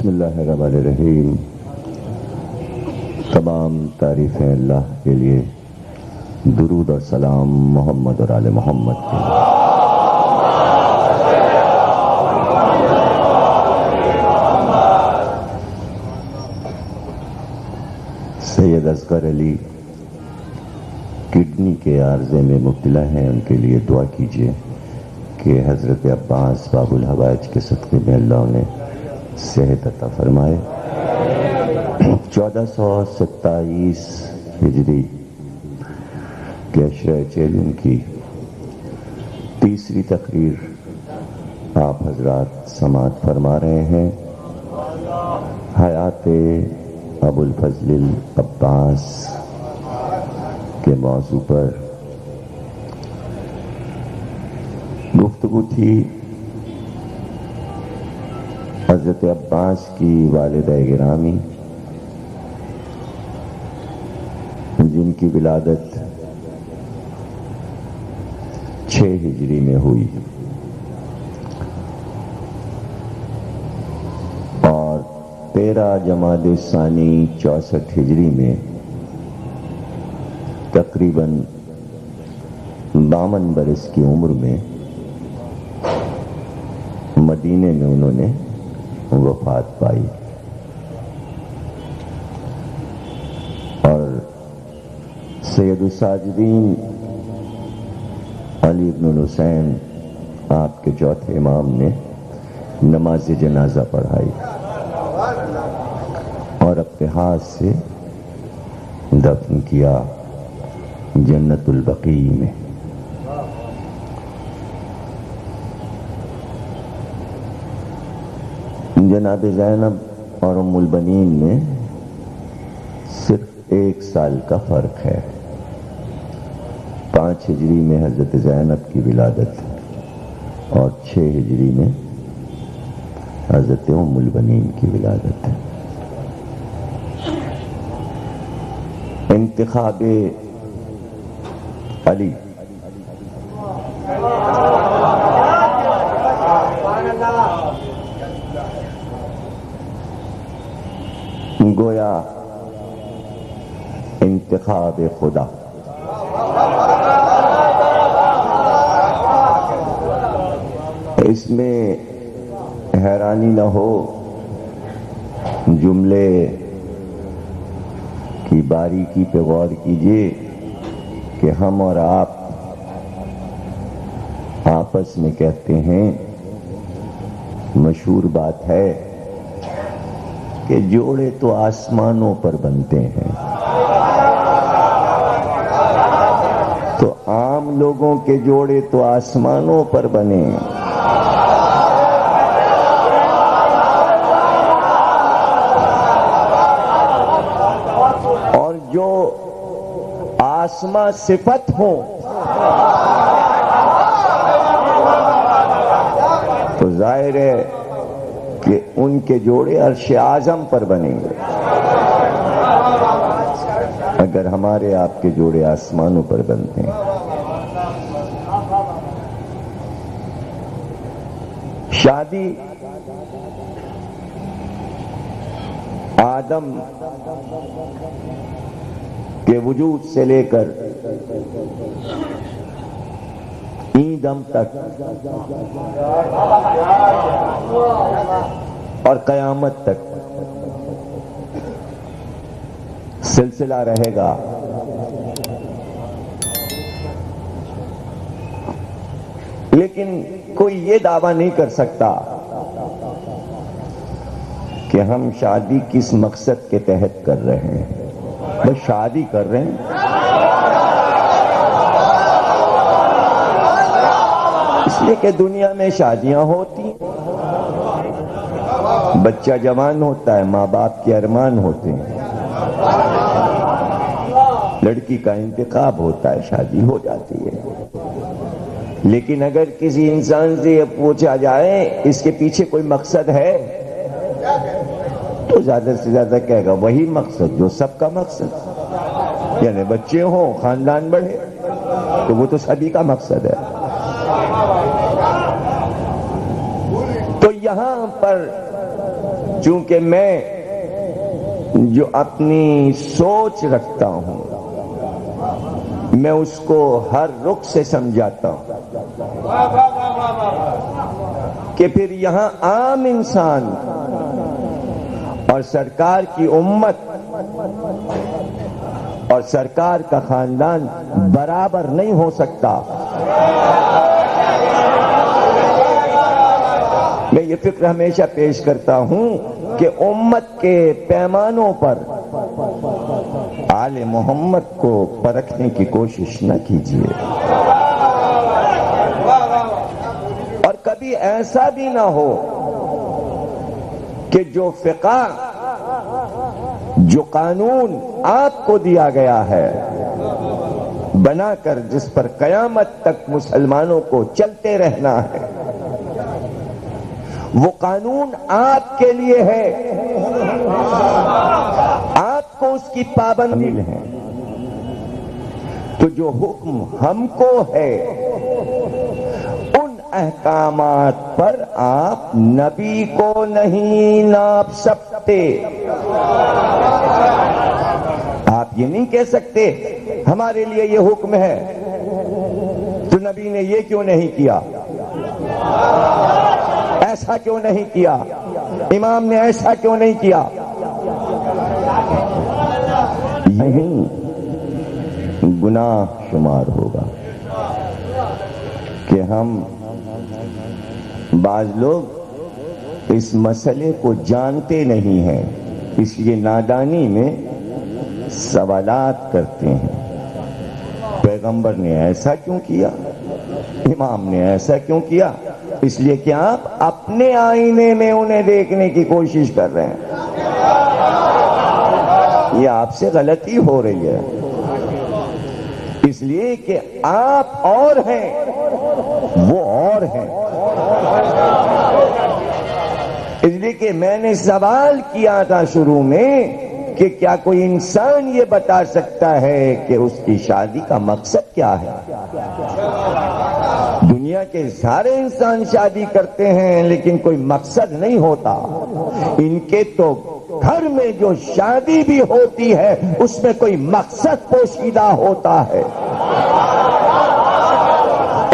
بسم اللہ الرحمن الرحیم۔ تمام تعریفیں اللہ کے لیے، درود اور سلام محمد اور آل محمد کے لیے۔ سید اصغر علی کڈنی کے عارضے میں مبتلا ہیں، ان کے لیے دعا کیجیے کہ حضرت عباس باب الحوائج کے صدقے میں اللہ انہیں صحت عطا فرمائے۔ 1427 ہجری کے عشرہ چیلم کی تیسری تقریر آپ حضرات سماعت فرما رہے ہیں۔ حیات ابو الفضل العباس کے موضوع پر گفتگو تھی۔ حضرت عباس کی والدہ گرامی جن کی ولادت 6 ہجری میں ہوئی اور 13 جمادی الثانی 64 ہجری میں تقریباً 52 برس کی عمر میں مدینے میں انہوں نے وفات پائی، اور سید الساجدین علی بن الحسین آپ کے چوتھے امام نے نماز جنازہ پڑھائی اور اپنے ہاتھ سے دفن کیا جنت البقیع میں۔ جناب زینب اور ام البنین میں صرف 1 سال کا فرق ہے۔ 5 ہجری میں حضرت زینب کی ولادت اور 6 ہجری میں حضرت ام البنین کی ولادت۔ انتخاب علی گویا انتخاب خدا۔ اس میں حیرانی نہ ہو، جملے کی باریکی پہ غور کیجئے کہ ہم اور آپ آپس میں کہتے ہیں، مشہور بات ہے کہ جوڑے تو آسمانوں پر بنتے ہیں، تو عام لوگوں کے جوڑے تو آسمانوں پر بنے، اور جو آسما صفت ہوں تو ظاہر ہے کہ ان کے جوڑے عرش اعظم پر بنیں گے۔ اگر ہمارے آپ کے جوڑے آسمانوں پر بنتے ہیں، شادی آدم کے وجود سے لے کر دم تک اور قیامت تک سلسلہ رہے گا۔ لیکن کوئی یہ دعویٰ نہیں کر سکتا کہ ہم شادی کس مقصد کے تحت کر رہے ہیں، بس شادی کر رہے ہیں۔ اس لیے کہ دنیا میں شادیاں ہوتی، بچہ جوان ہوتا ہے، ماں باپ کے ارمان ہوتے ہیں، لڑکی کا انتخاب ہوتا ہے، شادی ہو جاتی ہے۔ لیکن اگر کسی انسان سے یہ پوچھا جائے اس کے پیچھے کوئی مقصد ہے تو زیادہ سے زیادہ کہے گا وہی مقصد جو سب کا مقصد، یعنی بچے ہوں، خاندان بڑھے، تو وہ تو سبھی کا مقصد ہے۔ تو یہاں پر چونکہ میں جو اپنی سوچ رکھتا ہوں میں اس کو ہر رخ سے سمجھاتا ہوں کہ پھر یہاں عام انسان اور سرکار کی امت اور سرکار کا خاندان برابر نہیں ہو سکتا. میں یہ فکر ہمیشہ پیش کرتا ہوں کہ امت کے پیمانوں پر آل محمد کو پرکھنے کی کوشش نہ کیجیے، اور کبھی ایسا بھی نہ ہو کہ جو فقہ، جو قانون آپ کو دیا گیا ہے بنا کر جس پر قیامت تک مسلمانوں کو چلتے رہنا ہے، وہ قانون آپ کے لیے ہے، آپ کو اس کی پابندی ہے. تو جو حکم ہم کو ہے ان احکامات پر آپ نبی کو نہیں ناپ سکتے. آپ یہ نہیں کہہ سکتے ہمارے لیے یہ حکم ہے تو نبی نے یہ کیوں نہیں کیا، ایسا کیوں نہیں کیا، امام نے ایسا کیوں نہیں کیا. یہی گناہ شمار ہوگا کہ ہم بعض لوگ اس مسئلے کو جانتے نہیں ہیں، اس لیے نادانی میں سوالات کرتے ہیں. پیغمبر نے ایسا کیوں کیا، امام نے ایسا کیوں کیا، اس لیے کہ آپ اپنے آئینے میں انہیں دیکھنے کی کوشش کر رہے ہیں. یہ آپ سے غلطی ہو رہی ہے، اس لیے کہ آپ اور ہیں وہ اور ہیں. اس لیے کہ میں نے سوال کیا تھا شروع میں کہ کیا کوئی انسان یہ بتا سکتا ہے کہ اس کی شادی کا مقصد کیا ہے. دنیا کے سارے انسان شادی کرتے ہیں لیکن کوئی مقصد نہیں ہوتا. ان کے تو گھر میں جو شادی بھی ہوتی ہے اس میں کوئی مقصد پوشیدہ ہوتا ہے.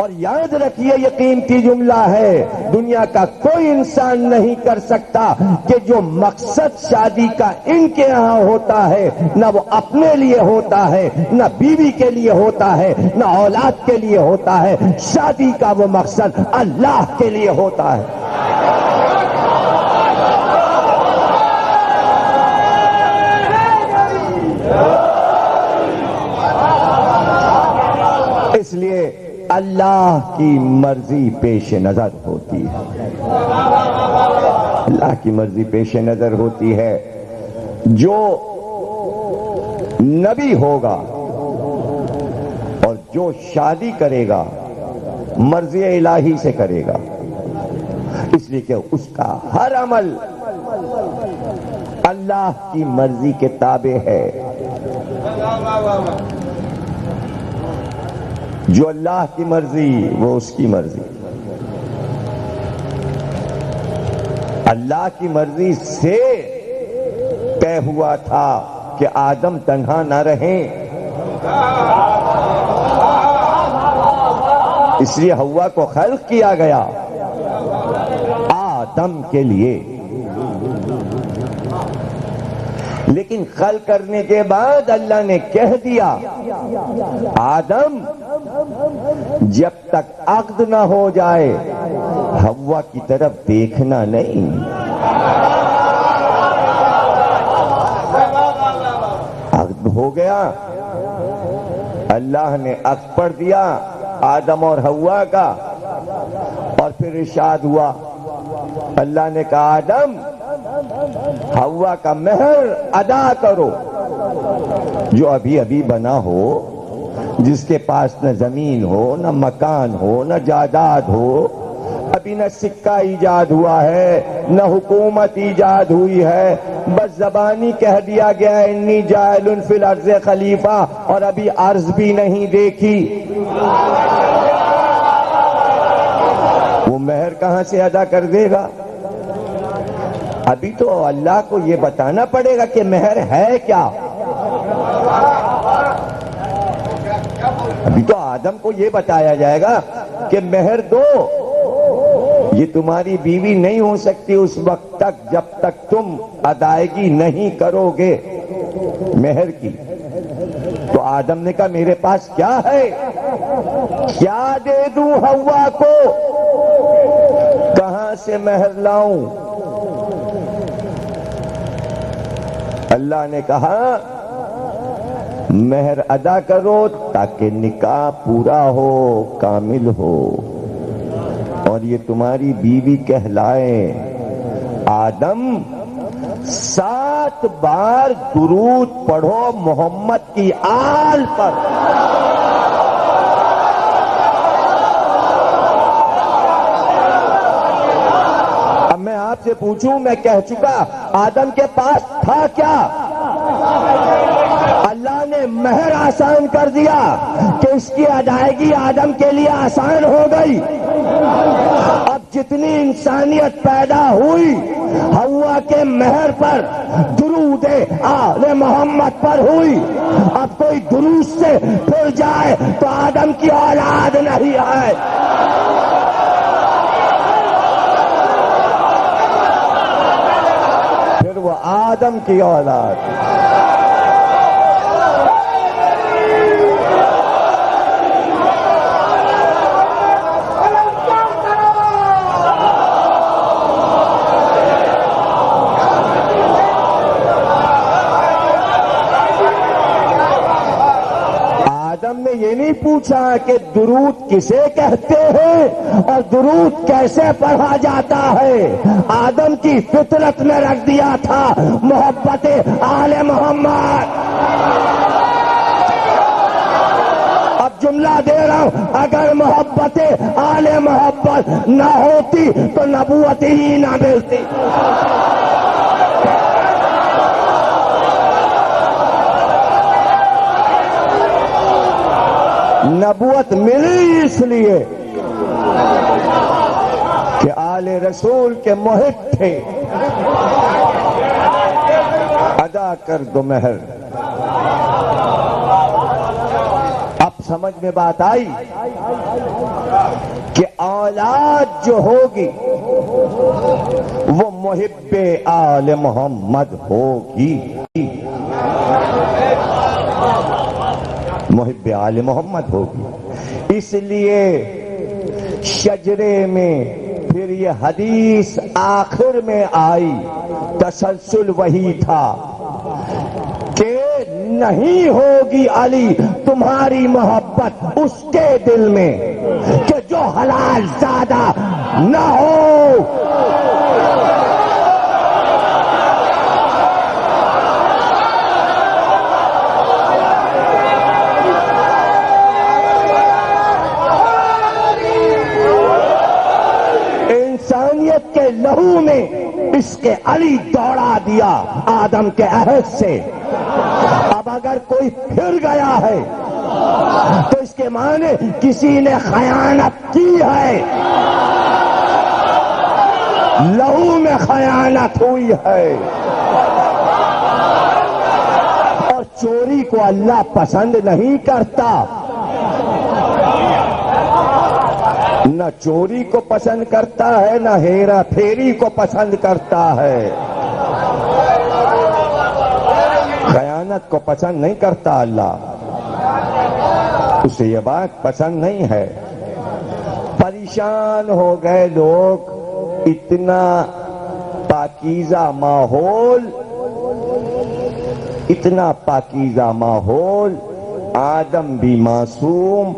اور یاد رکھیے یہ قیمتی جملہ ہے، دنیا کا کوئی انسان نہیں کر سکتا کہ جو مقصد شادی کا ان کے ہاں ہوتا ہے نہ وہ اپنے لیے ہوتا ہے، نہ بیوی کے لیے ہوتا ہے، نہ اولاد کے لیے ہوتا ہے. شادی کا وہ مقصد اللہ کے لیے ہوتا ہے. اس لیے اللہ کی مرضی پیش نظر ہوتی ہے، اللہ کی مرضی پیش نظر ہوتی ہے. جو نبی ہوگا اور جو شادی کرے گا مرضی الہی سے کرے گا، اس لیے کہ اس کا ہر عمل اللہ کی مرضی کے تابع ہے. جو اللہ کی مرضی وہ اس کی مرضی. اللہ کی مرضی سے طے ہوا تھا کہ آدم تنہا نہ رہیں، اس لیے حوا کو خلق کیا گیا آدم کے لیے. لیکن خلق کرنے کے بعد اللہ نے کہہ دیا آدم جب تک عقد نہ ہو جائے حوا کی طرف دیکھنا نہیں. عقد ہو گیا، اللہ نے عقد پڑھ دیا آدم اور حوا کا، اور پھر ارشاد ہوا، اللہ نے کہا آدم حوا کا مہر ادا کرو. جو ابھی ابھی بنا ہو، جس کے پاس نہ زمین ہو، نہ مکان ہو، نہ جائیداد ہو، ابھی نہ سکہ ایجاد ہوا ہے، نہ حکومت ایجاد ہوئی ہے، بس زبانی کہہ دیا گیا ہے انی جاعل فی الارض خلیفہ، اور ابھی ارض بھی نہیں دیکھی. وہ مہر کہاں سے ادا کر دے گا؟ ابھی تو اللہ کو یہ بتانا پڑے گا کہ مہر ہے کیا. ابھی تو آدم کو یہ بتایا جائے گا کہ مہر دو. یہ تمہاری بیوی نہیں ہو سکتی اس وقت تک جب تک تم ادائیگی نہیں کرو گے مہر کی. تو آدم نے کہا میرے پاس کیا ہے, کیا دے دوں حوا کو, کہاں سے مہر لاؤں. اللہ نے کہا مہر ادا کرو تاکہ نکاح پورا ہو, کامل ہو, اور یہ تمہاری بیوی کہلائے. آدم 7 بار درود پڑھو محمد کی آل پر. اب میں آپ سے پوچھوں, میں کہہ چکا آدم کے پاس تھا کیا؟ اللہ نے مہر آسان کر دیا کہ اس کی ادائیگی آدم کے لیے آسان ہو گئی. اب جتنی انسانیت پیدا ہوئی حوا کے مہر پر, درود آل محمد پر ہوئی. اب کوئی درود سے پھر جائے تو آدم کی اولاد نہیں ہے. پھر وہ آدم کی اولاد. یہ نہیں پوچھا کہ درود کسے کہتے ہیں اور درود کیسے پڑھا جاتا ہے. آدم کی فطرت میں رکھ دیا تھا محبت آل محمد. اب جملہ دے رہا ہوں, اگر محبت آل محمد نہ ہوتی تو نبوت ہی نہ ملتی. نبوت ملی اس لیے کہ آل رسول کے محب تھے. ادا کر دو مہر. اب سمجھ میں بات آئی کہ اولاد جو ہوگی وہ محب آل محمد ہوگی. محب آل محمد ہوگی. اس لیے شجرے میں پھر یہ حدیث آخر میں آئی, تسلسل وہی تھا کہ نہیں ہوگی علی تمہاری محبت اس کے دل میں کہ جو حلال زادہ نہ ہو. کے لہو میں اس کے علی دوڑا دیا آدم کے عہد سے. اب اگر کوئی پھر گیا ہے تو اس کے معنی کسی نے خیانت کی ہے, لہو میں خیانت ہوئی ہے. اور چوری کو اللہ پسند نہیں کرتا. نہ چوری کو پسند کرتا ہے, نہ ہیرا پھیری کو پسند کرتا ہے. خیانت کو پسند نہیں کرتا اللہ, اسے یہ بات پسند نہیں ہے. پریشان ہو گئے لوگ. اتنا پاکیزہ ماحول, اتنا پاکیزہ ماحول, آدم بھی معصوم,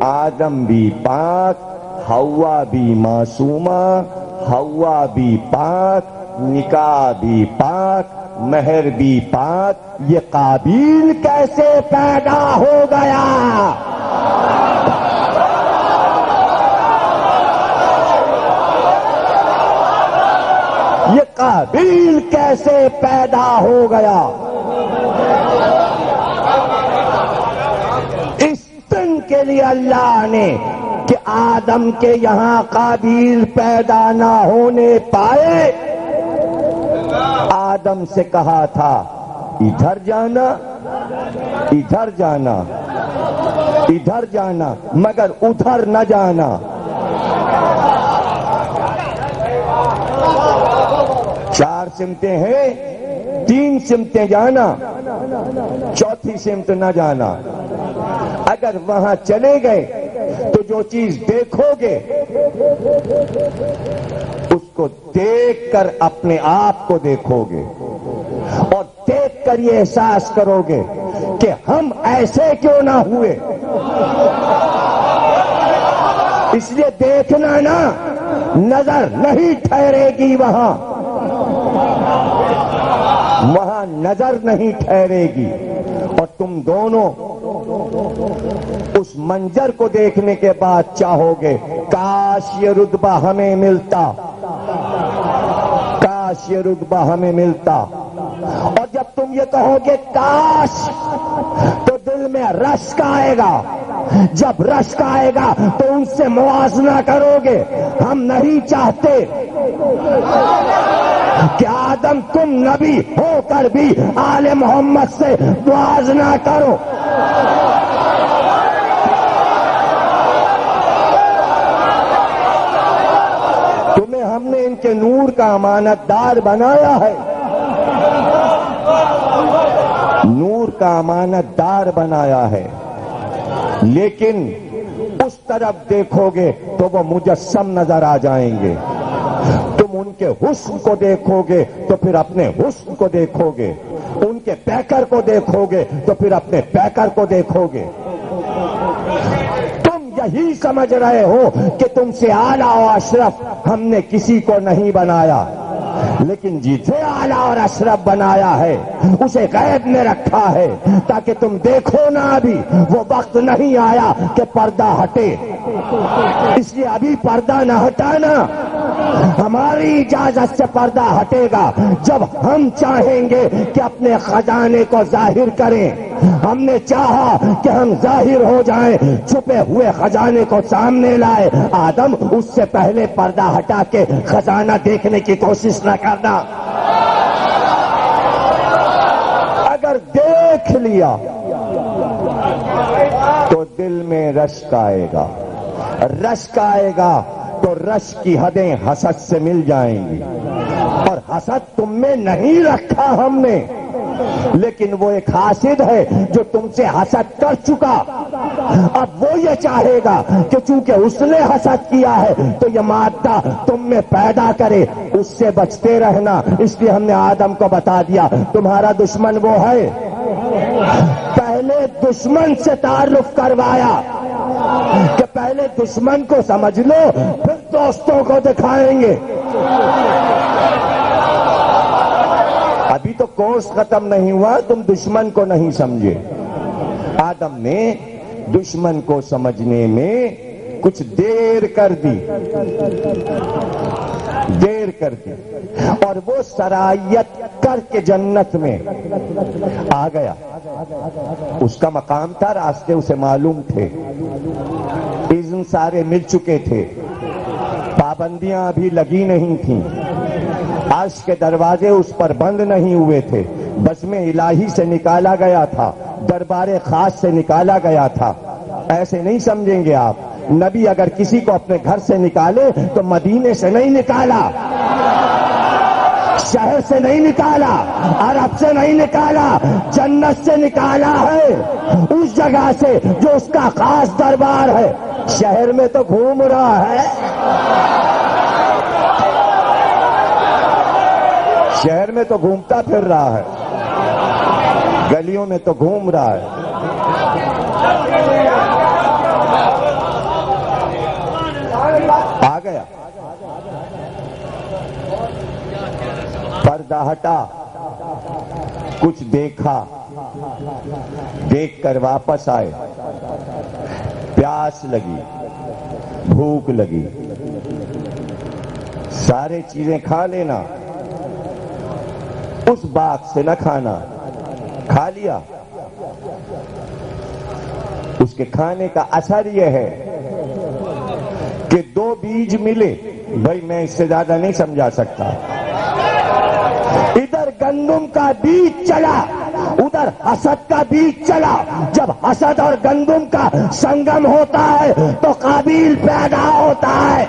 آدم بھی پاک, حوا بھی معصومہ, حوا بھی پاک, نکاح بھی پاک, مہر بھی پاک. یہ قابیل کیسے پیدا ہو گیا؟ یہ قابیل کیسے پیدا ہو گیا؟ اس دن کے لیے اللہ نے کہ آدم کے یہاں قابیل پیدا نہ ہونے پائے, آدم سے کہا تھا ادھر جانا ادھر جانا ادھر جانا مگر ادھر نہ جانا. چار سمتیں ہیں، 3 سمتیں جانا، چوتھی سمت نہ جانا. اگر وہاں چلے گئے تو جو چیز دیکھو گے اس کو دیکھ کر اپنے آپ کو دیکھو گے اور دیکھ کر یہ احساس کرو گے کہ ہم ایسے کیوں نہ ہوئے. اس لیے دیکھنا نا، نظر نہیں ٹھہرے گی وہاں نظر نہیں ٹھہرے گی. اور تم دونوں اس منظر کو دیکھنے کے بعد چاہو گے کاش یہ رتبہ ہمیں ملتا، کاش یہ رتبہ ہمیں ملتا. اور جب تم یہ کہو گے کاش تو دل میں رشک آئے گا. جب رشک آئے گا تو ان سے موازنہ کرو گے. ہم نہیں چاہتے کہ آدم تم نبی ہو کر بھی آل محمد سے موازنہ کرو. تمہیں ہم نے ان کے نور کا امانت دار بنایا ہے، نور کا امانت دار بنایا ہے. لیکن اس طرف دیکھو گے تو وہ مجسم نظر آ جائیں گے. تم ان کے حسن کو دیکھو گے تو پھر اپنے حسن کو دیکھو گے، ان کے پیکر کو دیکھو گے تو پھر اپنے پیکر کو دیکھو گے. تم یہی سمجھ رہے ہو کہ تم سے اعلیٰ و اشرف ہم نے کسی کو نہیں بنایا، لیکن جسے اعلیٰ اور اشرف بنایا ہے اسے غیب میں رکھا ہے تاکہ تم دیکھو نہ. ابھی وہ وقت نہیں آیا کہ پردہ ہٹے، اس لیے ابھی پردہ نہ ہٹانا. ہماری اجازت سے پردہ ہٹے گا جب ہم چاہیں گے کہ اپنے خزانے کو ظاہر کریں. ہم نے چاہا کہ ہم ظاہر ہو جائیں، چھپے ہوئے خزانے کو سامنے لائے. آدم اس سے پہلے پردہ ہٹا کے خزانہ دیکھنے کی کوشش نہ کرنا. اگر دیکھ لیا تو دل میں رشک آئے گا، رشک آئے گا تو رشک کی حدیں حسد سے مل جائیں گی. اور حسد تم میں نہیں رکھا ہم نے، لیکن وہ ایک حاسد ہے جو تم سے حسد کر چکا. اب وہ یہ چاہے گا کہ چونکہ اس نے حسد کیا ہے تو یہ مادہ تم میں پیدا کرے. اس سے بچتے رہنا. اس لیے ہم نے آدم کو بتا دیا تمہارا دشمن وہ ہے. پہلے دشمن سے تعارف کروایا کہ پہلے دشمن کو سمجھ لو پھر دوستوں کو دکھائیں گے. ابھی تو کورس ختم نہیں ہوا، تم دشمن کو نہیں سمجھے. آدم نے دشمن کو سمجھنے میں کچھ دیر کر دی، دیر کر دی، اور وہ سرایت کر کے جنت میں آ گیا. اس کا مقام تھا، راستے اسے معلوم تھے، اذن سارے مل چکے تھے، پابندیاں ابھی لگی نہیں تھیں، عرش کے دروازے اس پر بند نہیں ہوئے تھے، بزم الہی سے نکالا گیا تھا، دربار خاص سے نکالا گیا تھا. ایسے نہیں سمجھیں گے آپ. نبی اگر کسی کو اپنے گھر سے نکالے تو مدینے سے نہیں نکالا، شہر سے نہیں نکالا، عرب سے نہیں نکالا، جنت سے نکالا ہے، اس جگہ سے جو اس کا خاص دربار ہے. شہر میں تو گھوم رہا ہے، شہر میں تو گھومتا پھر رہا ہے، گلیوں میں تو گھوم رہا ہے. آ گیا، پردہ ہٹا، کچھ دیکھا، دیکھ کر واپس آئے. پیاس لگی، بھوک لگی، سارے چیزیں کھا لینا، اس باغ سے نہ کھانا. کھا لیا. اس کے کھانے کا اثر یہ ہے کہ 2 بیج ملے. بھائی میں اس سے زیادہ نہیں سمجھا سکتا. گندم کا بیج چلا، ادھر حسد کا بیج چلا۔ جب حسد اور گندم کا سنگم ہوتا ہے تو قابیل پیدا ہوتا ہے۔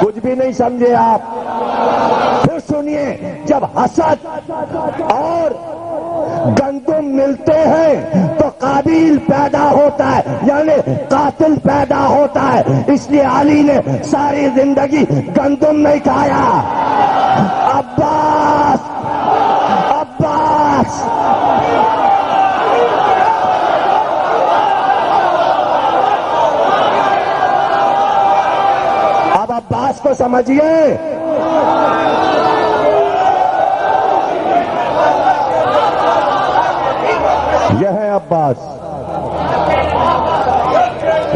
کچھ بھی نہیں سمجھے آپ؟ پھر سنیے، جب حسد اور گندم ملتے ہیں تو قابیل پیدا ہوتا ہے، یعنی قاتل پیدا ہوتا ہے۔ اس لیے علی نے ساری زندگی گندم نہیں کھایا۔ عباس عباس اب عباس کو سمجھیے۔ یہ ہے عباس۔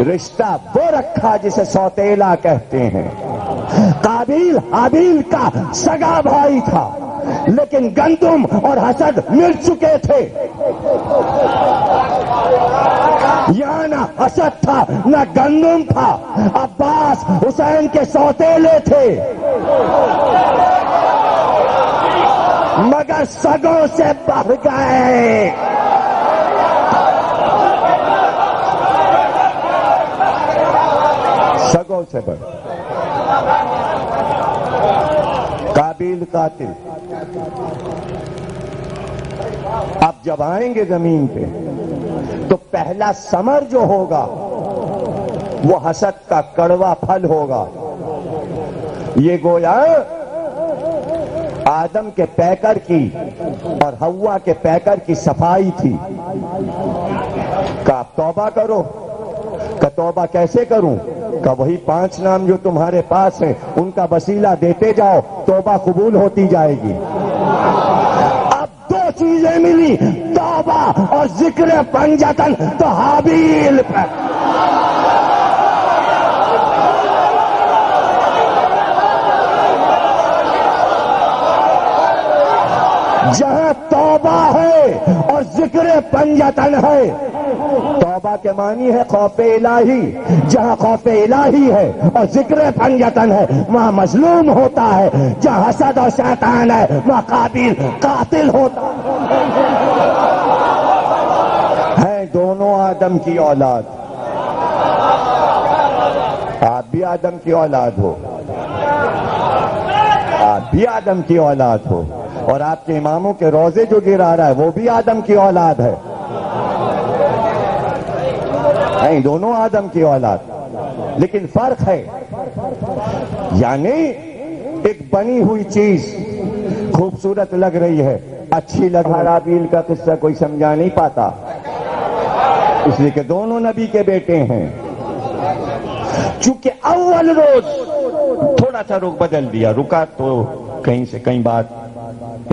رشتہ وہ رکھا جسے سوتیلا کہتے ہیں۔ قابیل حابیل کا سگا بھائی تھا، لیکن گندم اور حسد مل چکے تھے۔ یہاں نہ حسد تھا نہ گندم تھا۔ عباس حسین کے سوتیلے تھے، مگر سگوں سے بڑھ گئے۔ سگوں سے بڑھ۔ قابیل قاتل۔ اب جب آئیں گے زمین پہ تو پہلا ثمر جو ہوگا وہ حسد کا کڑوا پھل ہوگا۔ یہ گویا آدم کے پیکر کی اور حوا کے پیکر کی صفائی تھی۔ کہ آپ توبہ کرو۔ کہ توبہ کیسے کروں؟ کہ وہی 5 نام جو تمہارے پاس ہیں ان کا وسیلہ دیتے جاؤ، توبہ قبول ہوتی جائے گی۔ اب 2 چیزیں ملی، توبہ اور ذکر پنجتن، تو حابیل پر جہاں توبہ ہے اور ذکر پنجتن ہے۔ توبہ کے معنی ہے خوف الہی، جہاں خوف الہی ہے اور ذکر پنجتن ہے وہاں مظلوم ہوتا ہے۔ جہاں حسد اور شیطان ہے وہاں قابیل قاتل ہوتا ہے۔ دونوں آدم کی اولاد۔ آپ بھی آدم کی اولاد ہو، آپ بھی آدم کی اولاد ہو، اور آپ کے اماموں کے روزے جو گرا رہا ہے وہ بھی آدم کی اولاد ہے۔ نہیں، دونوں آدم کی اولاد، لیکن فرق ہے۔ یعنی ایک بنی ہوئی چیز خوبصورت لگ رہی ہے، اچھی لگ رہی ہے۔ حابیل کا قصہ کوئی سمجھا نہیں پاتا، اس لیے کہ دونوں نبی کے بیٹے ہیں۔ چونکہ اول روز تھوڑا سا رخ بدل دیا، رکا تو کہیں سے کہیں بات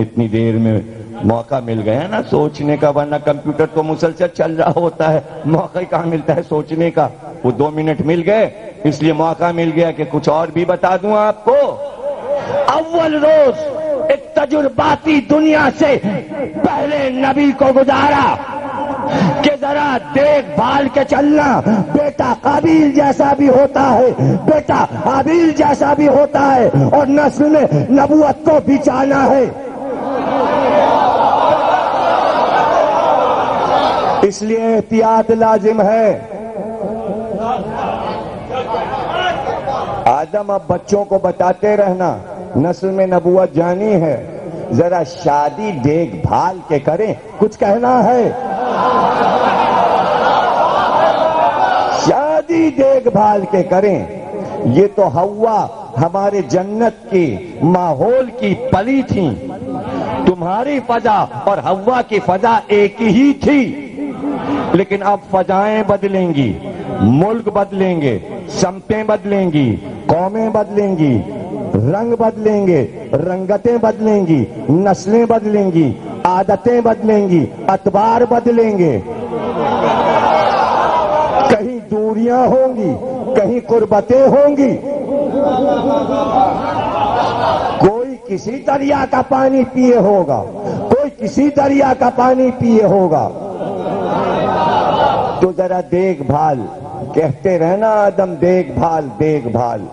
اتنی دیر میں موقع مل گیا نا سوچنے کا، ورنہ کمپیوٹر تو مسلسل چل رہا ہوتا ہے، موقع کہاں ملتا ہے سوچنے کا۔ وہ 2 منٹ مل گئے، اس لیے موقع مل گیا کہ کچھ اور بھی بتا دوں آپ کو۔ اول روز ایک تجرباتی دنیا سے پہلے نبی کو گزارا کہ ذرا دیکھ بھال کے چلنا، بیٹا قابیل جیسا بھی ہوتا ہے، بیٹا حابیل جیسا بھی ہوتا ہے، اور نسل میں نبوت کو بچانا ہے۔ اس لیے احتیاط لازم ہے۔ آدم اب بچوں کو بتاتے رہنا، نسل میں نبوت جانی ہے، ذرا شادی دیکھ بھال کے کریں۔ کچھ کہنا ہے؟ شادی دیکھ بھال کے کریں۔ یہ تو حوا ہمارے جنت کی ماحول کی پلی تھی، تمہاری فضا اور حوا کی فضا ایک ہی تھی، لیکن اب فضائیں بدلیں گی، ملک بدلیں گے، سمتیں بدلیں گی، قومیں بدلیں گی، رنگ بدلیں گے، رنگتیں بدلیں گی، نسلیں بدلیں گی، عادتیں بدلیں گی، اعتبار بدلیں گے۔ کہیں دوریاں ہوں گی، کہیں قربتیں ہوں گی۔ کوئی کسی دریا کا پانی پیے ہوگا، کوئی کسی دریا کا پانی پیے ہوگا۔ تو ذرا دیکھ بھال کہتے رہنا، آدم دیکھ بھال دیکھ بھال۔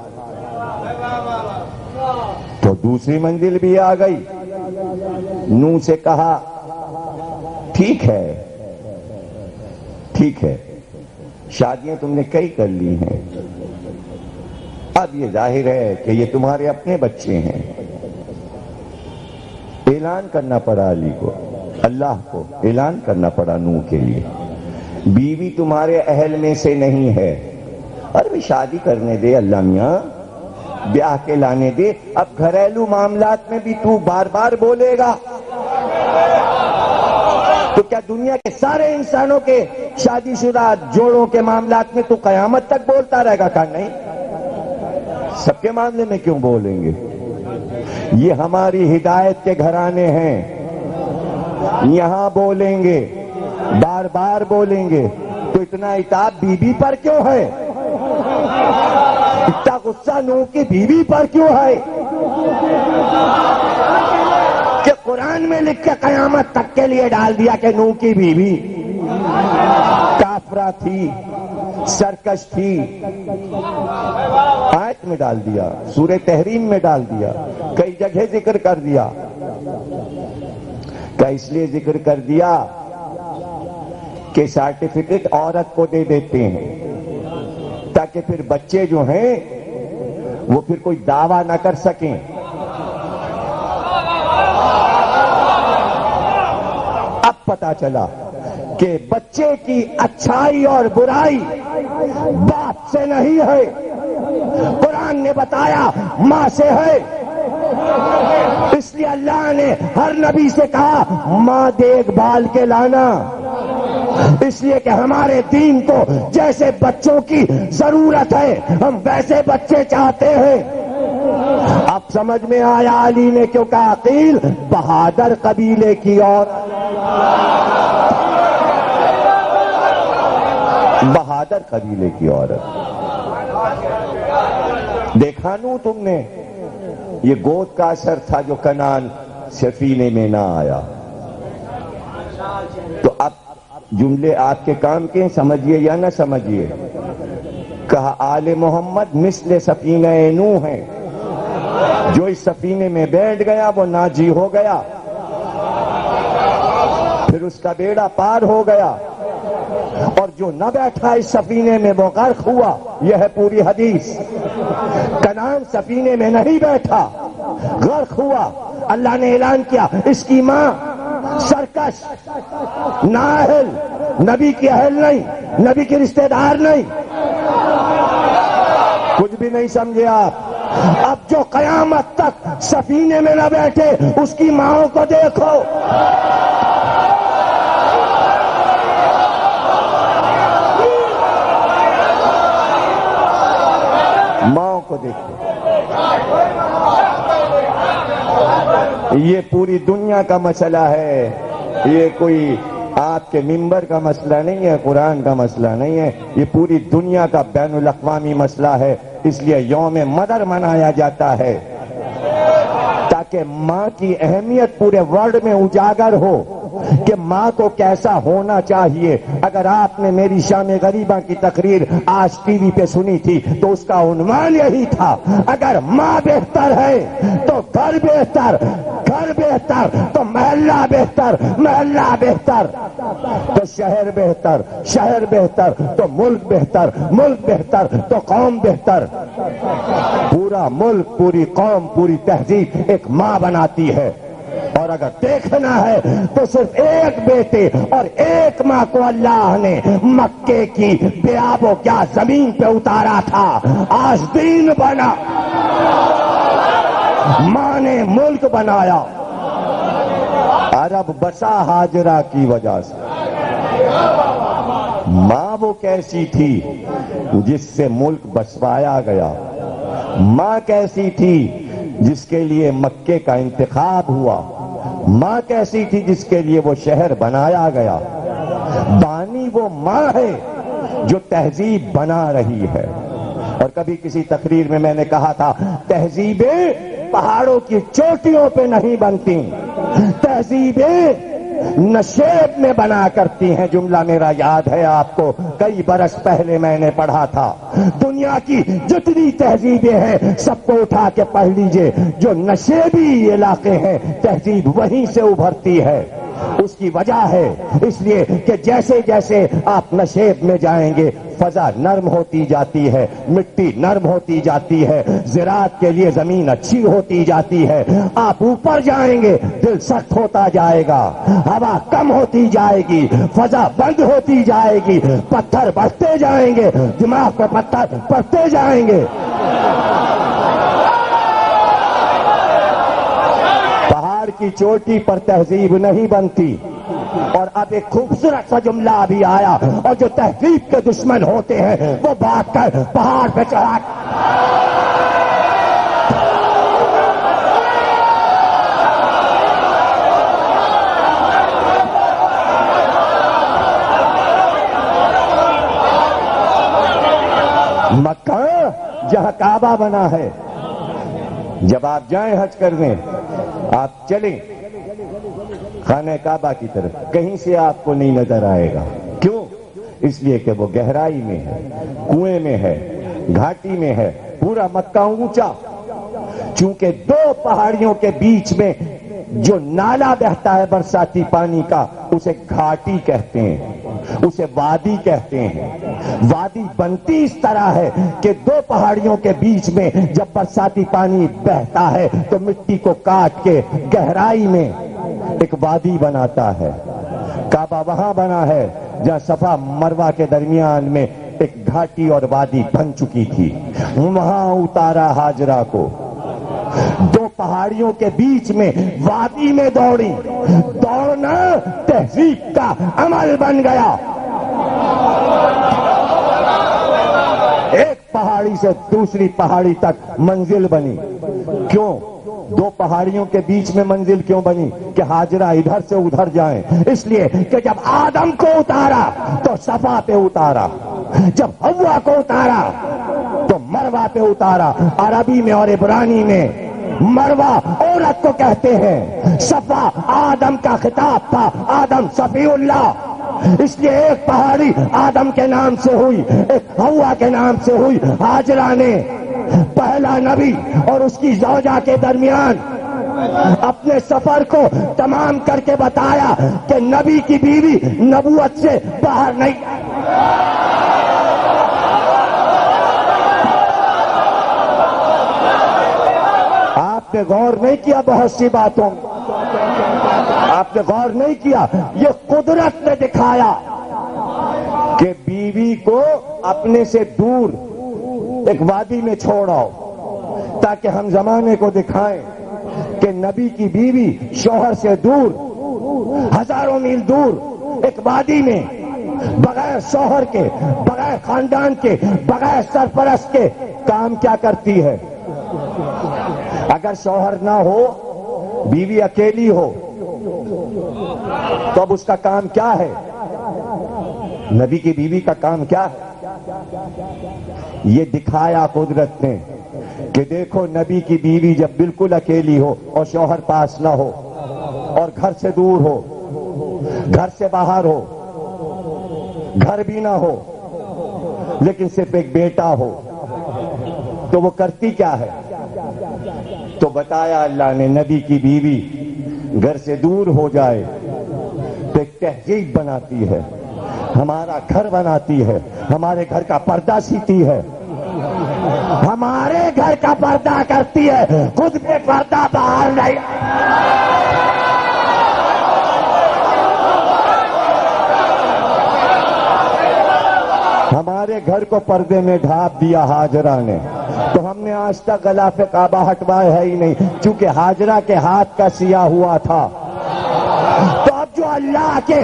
تو دوسری منزل بھی آ گئی، نوح سے کہا ٹھیک ہے شادیاں تم نے کئی کر لی ہیں، اب یہ ظاہر ہے کہ یہ تمہارے اپنے بچے ہیں۔ اعلان کرنا پڑا علی کو، اللہ کو اعلان کرنا پڑا نوح کے لیے، بیوی تمہارے اہل میں سے نہیں ہے، اور بھی شادی کرنے دے اللہ میاں، بیاہ کے لانے دے۔ اب گھریلو معاملات میں بھی تو بار بار بولے گا تو کیا دنیا کے سارے انسانوں کے شادی شدہ جوڑوں کے معاملات میں تو قیامت تک بولتا رہے گا؟ کہ نہیں، سب کے معاملے میں کیوں بولیں گے؟ یہ ہماری ہدایت کے گھرانے ہیں، یہاں بولیں گے، بار بار بولیں گے، تو اتنا عتاب بیوی پر کیوں ہے؟ اتنا غصہ نوح کی بیوی پر کیوں ہے کہ قرآن میں لکھ کے قیامت تک کے لیے ڈال دیا کہ نوح کی بیوی کافرہ تھی، سرکش تھی، آیت میں ڈال دیا، سورہ تحریم میں ڈال دیا، کئی جگہ ذکر کر دیا۔ کیا اس لیے ذکر کر دیا کہ سرٹیفکیٹ عورت کو دے دیتے ہیں تاکہ پھر بچے جو ہیں وہ پھر کوئی دعویٰ نہ کر سکیں؟ اب پتا چلا کہ بچے کی اچھائی اور برائی باپ سے نہیں ہے، قرآن نے بتایا ماں سے ہے۔ اس لیے اللہ نے ہر نبی سے کہا ماں دیکھ بھال کے لانا، اس لیے کہ ہمارے دین کو جیسے بچوں کی ضرورت ہے ہم ویسے بچے چاہتے ہیں۔ اب سمجھ میں آیا علی نے کیوں کہا قیل بہادر قبیلے کی اور بہادر قبیلے کی عورت۔ دیکھا نو تم نے، یہ گود کا اثر تھا جو کنان سفینے میں نہ آیا۔ تو اب جملے آپ کے کام کے سمجھیے یا نہ سمجھیے۔ کہا آل محمد مثل سفینہ نوح ہے، جو اس سفینے میں بیٹھ گیا وہ ناجی ہو گیا، پھر اس کا بیڑا پار ہو گیا، اور جو نہ بیٹھا اس سفینے میں وہ غرق ہوا۔ یہ ہے پوری حدیث۔ کنان سفینے میں نہیں بیٹھا، غرق ہوا۔ اللہ نے اعلان کیا اس کی ماں سرکش، نااہل، نبی کی اہل نہیں، نبی کی رشتہ دار نہیں۔ کچھ بھی نہیں سمجھے آپ؟ اب جو قیامت تک سفینے میں نہ بیٹھے اس کی ماں کو دیکھو۔ ماں کو دیکھو۔ یہ پوری دنیا کا مسئلہ ہے، یہ کوئی آپ کے ممبر کا مسئلہ نہیں ہے، قرآن کا مسئلہ نہیں ہے، یہ پوری دنیا کا بین الاقوامی مسئلہ ہے۔ اس لیے یوم مدر منایا جاتا ہے تاکہ ماں کی اہمیت پورے ورلڈ میں اجاگر ہو کہ ماں کو کیسا ہونا چاہیے۔ اگر آپ نے میری شام غریبہ کی تقریر آج ٹی وی پہ سنی تھی تو اس کا عنوان یہی تھا، اگر ماں بہتر ہے تو گھر بہتر، گھر بہتر تو محلہ بہتر، محلہ بہتر تو شہر بہتر، شہر بہتر تو ملک بہتر، ملک بہتر تو قوم بہتر۔ پورا ملک، پوری قوم، پوری تہذیب ایک ماں بناتی ہے۔ اور اگر دیکھنا ہے تو صرف ایک بیٹے اور ایک ماں کو اللہ نے مکے کی بے آب و کیا زمین پہ اتارا تھا، آج دین بنا، ماں نے ملک بنایا۔ عرب بسا ہاجرہ کی وجہ سے۔ ماں وہ کیسی تھی جس سے ملک بسوایا گیا؟ ماں کیسی تھی جس کے لیے مکے کا انتخاب ہوا؟ ماں کیسی تھی جس کے لیے وہ شہر بنایا گیا؟ بانی وہ ماں ہے جو تہذیب بنا رہی ہے۔ اور کبھی کسی تقریر میں نے کہا تھا تہذیبیں پہاڑوں کی چوٹیوں پہ نہیں بنتی، تہذیبیں نشیب میں بنا کرتی ہیں. جملہ میرا یاد ہے آپ کو, کئی برس پہلے میں نے پڑھا تھا. دنیا کی جتنی تہذیبیں ہیں سب کو اٹھا کے پڑھ لیجئے, جو نشیبی علاقے ہیں تہذیب وہیں سے ابھرتی ہے. اس کی وجہ ہے اس لیے کہ جیسے جیسے آپ نشیب میں جائیں گے فضا نرم ہوتی جاتی ہے, مٹی نرم ہوتی جاتی ہے, زراعت کے لیے زمین اچھی ہوتی جاتی ہے. آپ اوپر جائیں گے دل سخت ہوتا جائے گا, ہوا کم ہوتی جائے گی, فضا بند ہوتی جائے گی, پتھر بڑھتے جائیں گے, دماغ پہ پتھر پڑتے جائیں گے. پہاڑ کی چوٹی پر تہذیب نہیں بنتی. اور اب ایک خوبصورت سا جملہ ابھی آیا, اور جو تہذیب کے دشمن ہوتے ہیں وہ بات کر پہاڑ پہ چڑھا. مکہ جہاں کعبہ بنا ہے, جب آپ جائیں حج کرنے آپ چلیں خانہ کعبہ کی طرف, کہیں سے آپ کو نہیں نظر آئے گا. کیوں؟ اس لیے کہ وہ گہرائی میں ہے, کنویں میں ہے, گھاٹی میں ہے. پورا مکہ اونچا, چونکہ دو پہاڑیوں کے بیچ میں جو نالا بہتا ہے برساتی پانی کا اسے گھاٹی کہتے ہیں, اسے وادی کہتے ہیں. وادی بنتی اس طرح ہے کہ دو پہاڑیوں کے بیچ میں جب برساتی پانی بہتا ہے تو مٹی کو کاٹ کے گہرائی میں ایک وادی بناتا ہے. کعبہ وہاں بنا ہے جہاں صفا مروہ کے درمیان میں ایک گھاٹی اور وادی بن چکی تھی. وہاں اتارا ہاجرہ کو, دو پہاڑیوں کے بیچ میں وادی میں دوڑی. دوڑنا تہذیب کا عمل بن گیا. ایک پہاڑی سے دوسری پہاڑی تک منزل بنی. کیوں؟ دو پہاڑیوں کے بیچ میں منزل کیوں بنی کہ ہاجرہ ادھر سے ادھر جائیں؟ اس لیے کہ جب آدم کو اتارا تو صفا پہ اتارا, جب حوا کو اتارا تو مروہ پہ اتارا. عربی میں اور عبرانی میں مروہ عورت کو کہتے ہیں, صفا آدم کا خطاب تھا, آدم صفی اللہ. اس لیے ایک پہاڑی آدم کے نام سے ہوئی, ایک حوا کے نام سے ہوئی. ہاجرہ نے پہلا نبی اور اس کی زوجہ کے درمیان اپنے سفر کو تمام kar کے بتایا کہ نبی کی بیوی نبوت سے باہر نہیں. آپ نے غور نہیں کیا بہت سی باتوں, آپ نے غور نہیں کیا. یہ قدرت نے دکھایا کہ بیوی کو اپنے سے دور ایک وادی میں چھوڑاؤ تاکہ ہم زمانے کو دکھائیں کہ نبی کی بیوی شوہر سے دور, ہزاروں میل دور ایک وادی میں بغیر شوہر کے, بغیر خاندان کے, بغیر سرپرست کے کام کیا کرتی ہے. اگر شوہر نہ ہو, بیوی اکیلی ہو, تو اب اس کا کام کیا ہے؟ نبی کی بیوی کا کام کیا ہے؟ یہ دکھایا قدرت نے کہ دیکھو نبی کی بیوی جب بالکل اکیلی ہو اور شوہر پاس نہ ہو اور گھر سے دور ہو, گھر سے باہر ہو, گھر بھی نہ ہو لیکن صرف ایک بیٹا ہو, تو وہ کرتی کیا ہے؟ تو بتایا اللہ نے نبی کی بیوی گھر سے دور ہو جائے تو ایک تہذیب بناتی ہے, ہمارا گھر بناتی ہے, ہمارے گھر کا پردہ سیتی ہے, ہمارے گھر کا پردہ کرتی ہے, خود پہ پردہ باہر نہیں. ہمارے گھر کو پردے میں ڈھانپ دیا ہاجرہ نے, تو ہم نے آج تک غلاف کعبہ ہٹوائے ہے ہی نہیں, چونکہ ہاجرہ کے ہاتھ کا سیاہ ہوا تھا. تو اب جو اللہ کے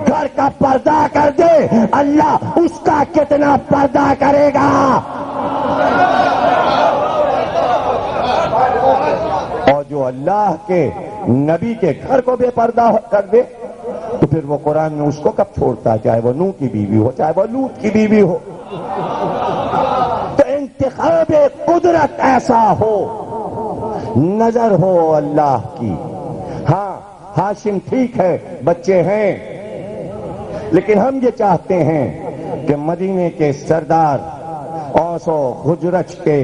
گھر کا پردہ کر دے, اللہ اس کا کتنا پردہ کرے گا. اور جو اللہ کے نبی کے گھر کو بے پردہ کر دے تو پھر وہ قرآن میں اس کو کب چھوڑتا ہے, چاہے وہ نوح کی بیوی ہو, چاہے وہ لوط کی بیوی ہو. تو انتخاب ایسا ہو, نظر ہو اللہ کی. ہاں ہاشم ٹھیک ہے بچے ہیں، لیکن ہم یہ چاہتے ہیں کہ مدینے کے سردار اوس و خزرج کے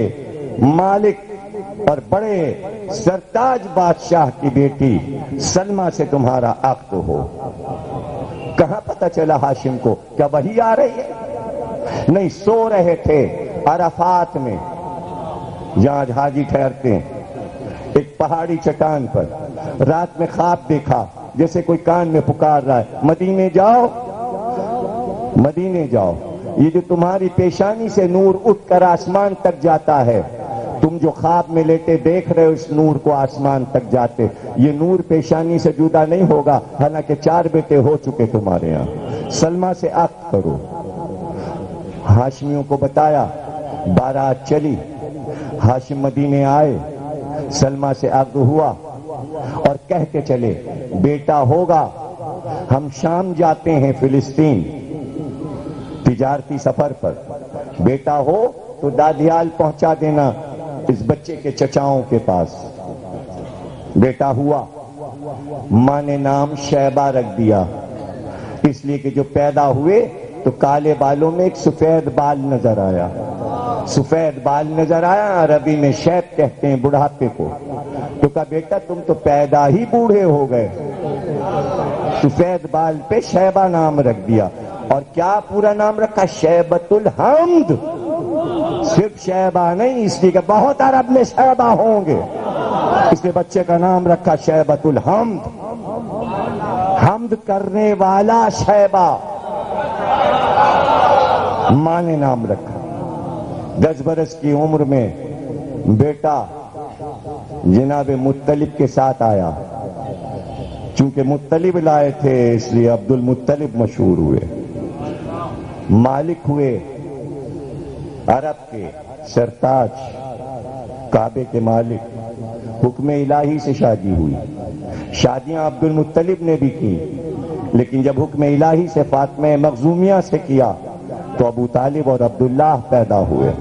مالک اور بڑے سرتاج بادشاہ کی بیٹی سلمہ سے تمہارا عقد ہو۔ کہاں پتہ چلا ہاشم کو؟ کیا وہی آ رہی ہے؟ نہیں، سو رہے تھے عرفات میں، جہاں حاجی ٹھہرتے ہیں، ایک پہاڑی چٹان پر۔ رات میں خواب دیکھا جیسے کوئی کان میں پکار رہا ہے، مدینے جاؤ، مدینے جاؤ۔ یہ جو تمہاری پیشانی سے نور اٹھ کر آسمان تک جاتا ہے، تم جو خواب میں لیٹے دیکھ رہے ہو اس نور کو آسمان تک جاتے، یہ نور پیشانی سے جدا نہیں ہوگا، حالانکہ 4 بیٹے ہو چکے تمہارے یہاں۔ سلمہ سے عقد کرو۔ ہاشمیوں کو بتایا، بارات چلی، ہاشم مدینے آئے، سلمہ سے عقد ہوا اور کہہ کے چلے بیٹا ہوگا، ہم شام جاتے ہیں فلسطین تجارتی سفر پر، بیٹا ہو تو دادیال پہنچا دینا اس بچے کے چچاؤں کے پاس۔ بیٹا ہوا، ماں نے نام شیبہ رکھ دیا، اس لیے کہ جو پیدا ہوئے تو کالے بالوں میں ایک سفید بال نظر آیا، سفید بال نظر آیا، عربی میں شیب کہتے ہیں بڑھاپے کو۔ تو کہا بیٹا تم تو پیدا ہی بوڑھے ہو گئے، سفید بال پہ شیبہ نام رکھ دیا۔ اور کیا پورا نام رکھا؟ شیبۃ الحمد، صرف شیبہ نہیں، اس لیے کہ بہت عرب میں شیبہ ہوں گے، اس لیے بچے کا نام رکھا شیبۃ الحمد، حمد کرنے والا شیبہ، ماں نے نام رکھا۔ 10 برس کی عمر میں بیٹا جناب مطلب کے ساتھ آیا، چونکہ مطلب لائے تھے اس لیے عبد المطلب مشہور ہوئے۔ مالک ہوئے عرب کے، سرتاج، کعبے کے مالک۔ حکم الہی سے شادی ہوئی، شادیاں عبد المطلب نے بھی کی، لیکن جب حکم الہی سے فاطمہ مخزومیہ سے کیا تو ابو طالب اور عبداللہ پیدا ہوئے۔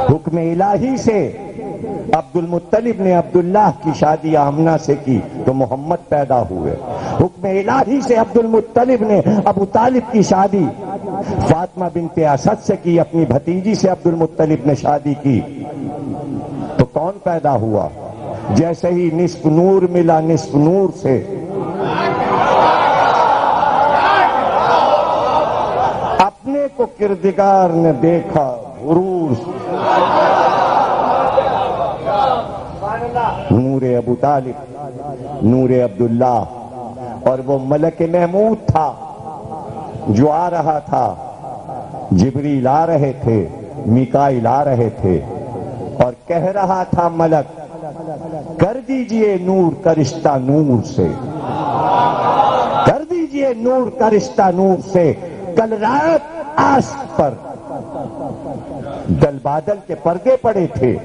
حکم الہی سے عبد المطلب نے عبداللہ کی شادی آمنہ سے کی تو محمد پیدا ہوئے۔ حکم الہی سے عبد المطلب نے ابو طالب کی شادی فاطمہ بنت اسد سے کی، اپنی بھتیجی سے عبد المطلب نے شادی کی تو کون پیدا ہوا؟ جیسے ہی نصف نور ملا نصف نور سے اپنے کو کردگار نے دیکھا، غرور نور ابو طالب، نور عبداللہ، اور وہ ملک محمود تھا جو آ رہا تھا، جبریل آ رہے تھے، میکائیل آ رہے تھے، اور کہہ رہا تھا ملک کر دیجئے نور کا رشتہ نور سے، کر دیجئے نور کا رشتہ نور سے۔ کل رات آسک پر دل بادل کے پردے پڑے تھے،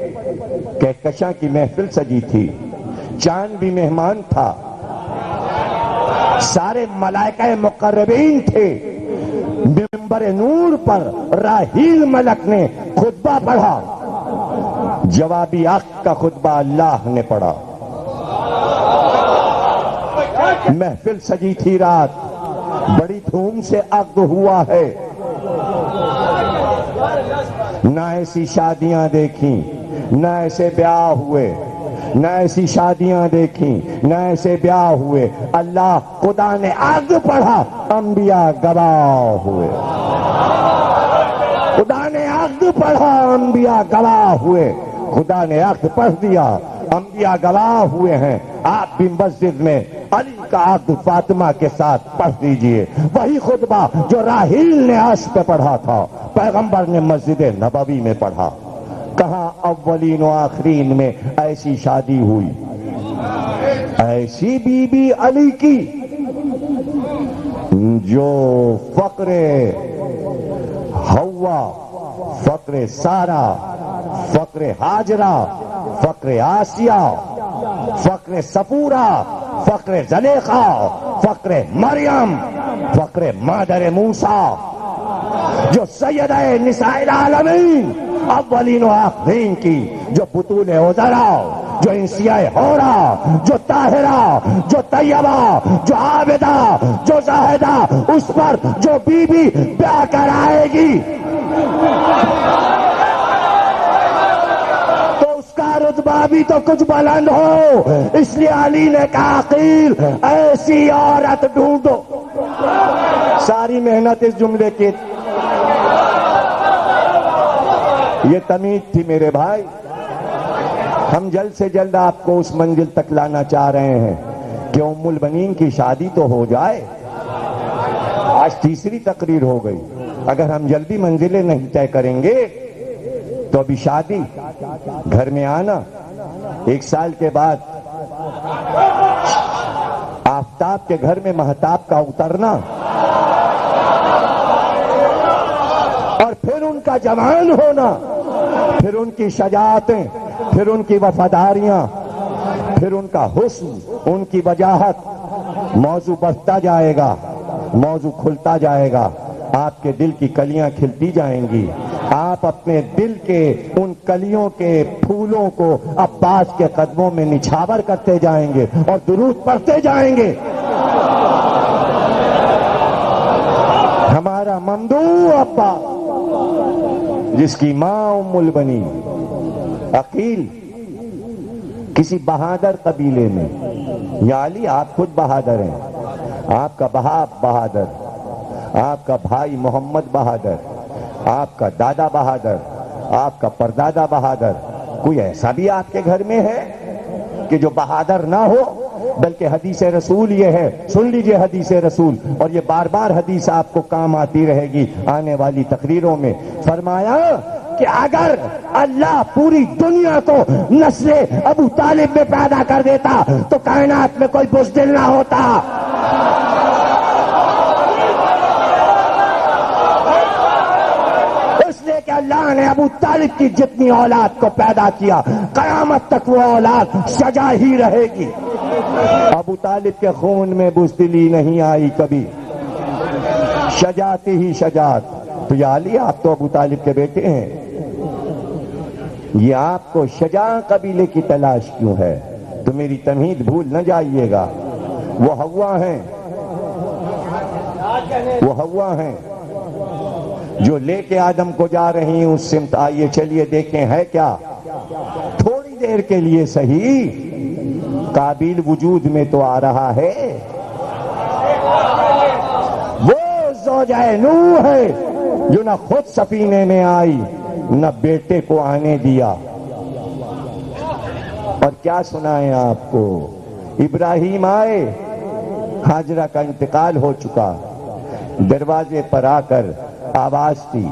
کہکشاں کی محفل سجی تھی، چاند بھی مہمان تھا، سارے ملائکہ مقربین تھے۔ منبر نور پر راحیل ملک نے خطبہ پڑھا، جوابی عقد کا خطبہ اللہ نے پڑھا۔ محفل سجی تھی، رات بڑی دھوم سے عقد ہوا ہے۔ نہ ایسی شادیاں دیکھیں، نہ ایسے بیاہ ہوئے، نہ ایسی شادیاں دیکھیں، نہ ایسے بیاہ ہوئے۔ اللہ خدا نے عقد پڑھا، انبیاء گواہ ہوئے۔ خدا نے عقد پڑھا، انبیاء گواہ ہوئے۔ خدا نے عقد پڑھ دیا، انبیاء گواہ ہوئے ہیں۔ آپ بھی مسجد میں علی کا عقد فاطمہ کے ساتھ پڑھ دیجئے، وہی خطبہ جو راحیل نے عرش پہ پڑھا تھا، پیغمبر نے مسجد نبوی میں پڑھا۔ کہاں اولین و آخرین میں ایسی شادی ہوئی، ایسی بی بی علی کی جو فقر حوا، فقر سارا، فقر ہاجرہ، فقر آسیہ، فقر سپورہ، فقر زلیخا، فقر مریم، فقر مادر موسیٰ، جو سیدہ نساء العالمین اولین و آخرین کی، جو بطول عذرا، جو انسیہ ہورا، جو طاہرہ، جو طیبہ، جو عابدہ، جو زاہدہ، اس پر جو بی بی بیاہ کر آئے گی تو اس کا رتبہ بھی تو کچھ بلند ہو. اس لیے علی نے کہا قیل ایسی عورت ڈھونڈو. ساری محنت اس جملے کی، یہ تمیز تھی میرے بھائی. ہم جلد سے جلد آپ کو اس منزل تک لانا چاہ رہے ہیں کہ ام البنین کی شادی تو ہو جائے. آج تیسری تقریر ہو گئی. اگر ہم جلدی منزلیں نہیں طے کریں گے تو ابھی شادی، گھر میں آنا، 1 سال کے بعد آفتاب کے گھر میں مہتاب کا اترنا، اور پھر ان کا جوان ہونا، پھر ان کی شجاعتیں، پھر ان کی وفاداریاں، پھر ان کا حسن، ان کی وجاہت. موضوع بڑھتا جائے گا، موضوع کھلتا جائے گا، آپ کے دل کی کلیاں کھلتی جائیں گی. آپ اپنے دل کے ان کلیوں کے پھولوں کو عباس کے قدموں میں نچھاور کرتے جائیں گے اور درود پڑھتے جائیں گے. ہمارا ممدوح ابا، جس کی ماں ام البنین عقیل کسی بہادر قبیلے میں، یا علی آپ خود بہادر ہیں، آپ کا بہاب بہادر، آپ کا بھائی محمد بہادر، آپ کا دادا بہادر، آپ کا پردادا بہادر. کوئی ایسا بھی آپ کے گھر میں ہے کہ جو بہادر نہ ہو؟ بلکہ حدیث رسول یہ ہے، سن لیجئے حدیث رسول، اور یہ بار بار حدیث آپ کو کام آتی رہے گی آنے والی تقریروں میں. فرمایا کہ اگر اللہ پوری دنیا کو نسل ابو طالب میں پیدا کر دیتا تو کائنات میں کوئی بزدل نہ ہوتا. اس لیے کہ اللہ نے ابو طالب کی جتنی اولاد کو پیدا کیا، قیامت تک وہ اولاد سجا ہی رہے گی. ابو طالب کے خون میں بزدلی نہیں آئی کبھی، شجاعت ہی شجاعت. تو یا علی آپ تو ابو طالب کے بیٹے ہیں، یہ آپ کو شجاع قبیلے کی تلاش کیوں ہے؟ تو میری تمہید بھول نہ جائیے گا. وہ ہوا ہیں، وہ ہوا ہیں جو لے کے آدم کو جا رہی ہیں اس سمت. آئیے چلیے دیکھیں ہے کیا. تھوڑی دیر کے لیے صحیح قابیل وجود میں تو آ رہا ہے. وہ زوجہ نوح ہے جو نہ خود سفینے میں آئی نہ بیٹے کو آنے دیا. اور کیا سنائیں آپ کو، ابراہیم آئے، ہاجرہ کا انتقال ہو چکا، دروازے پر آ کر آواز تھی.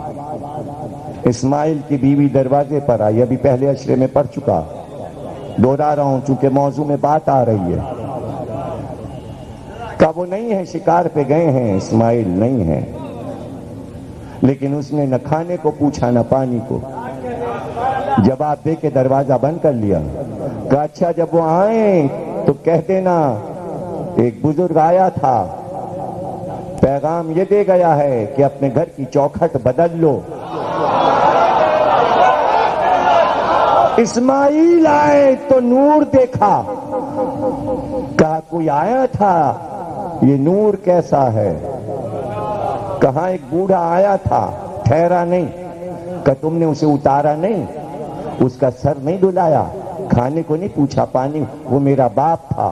اسماعیل کی بیوی دروازے پر آئی، ابھی پہلے اشرے میں پڑھ چکا، دوہرا رہا ہوں چونکہ موضوع میں بات آ رہی ہے. کہ وہ نہیں ہے، شکار پہ گئے ہیں، اسماعیل نہیں ہے. لیکن اس نے نہ کھانے کو پوچھا نہ پانی کو، جواب دے کے دروازہ بند کر لیا. کہا اچھا جب وہ آئیں تو کہہ دینا ایک بزرگ آیا تھا، پیغام یہ دے گیا ہے کہ اپنے گھر کی چوکھٹ بدل لو. اسماعیل آئے تو نور دیکھا، کہا کوئی آیا تھا، یہ نور کیسا ہے؟ کہاں ایک بوڑھا آیا تھا، ٹھہرا نہیں. کہ تم نے اسے اتارا نہیں، اس کا سر نہیں دھلایا، کھانے کو نہیں پوچھا، پانی، وہ میرا باپ تھا.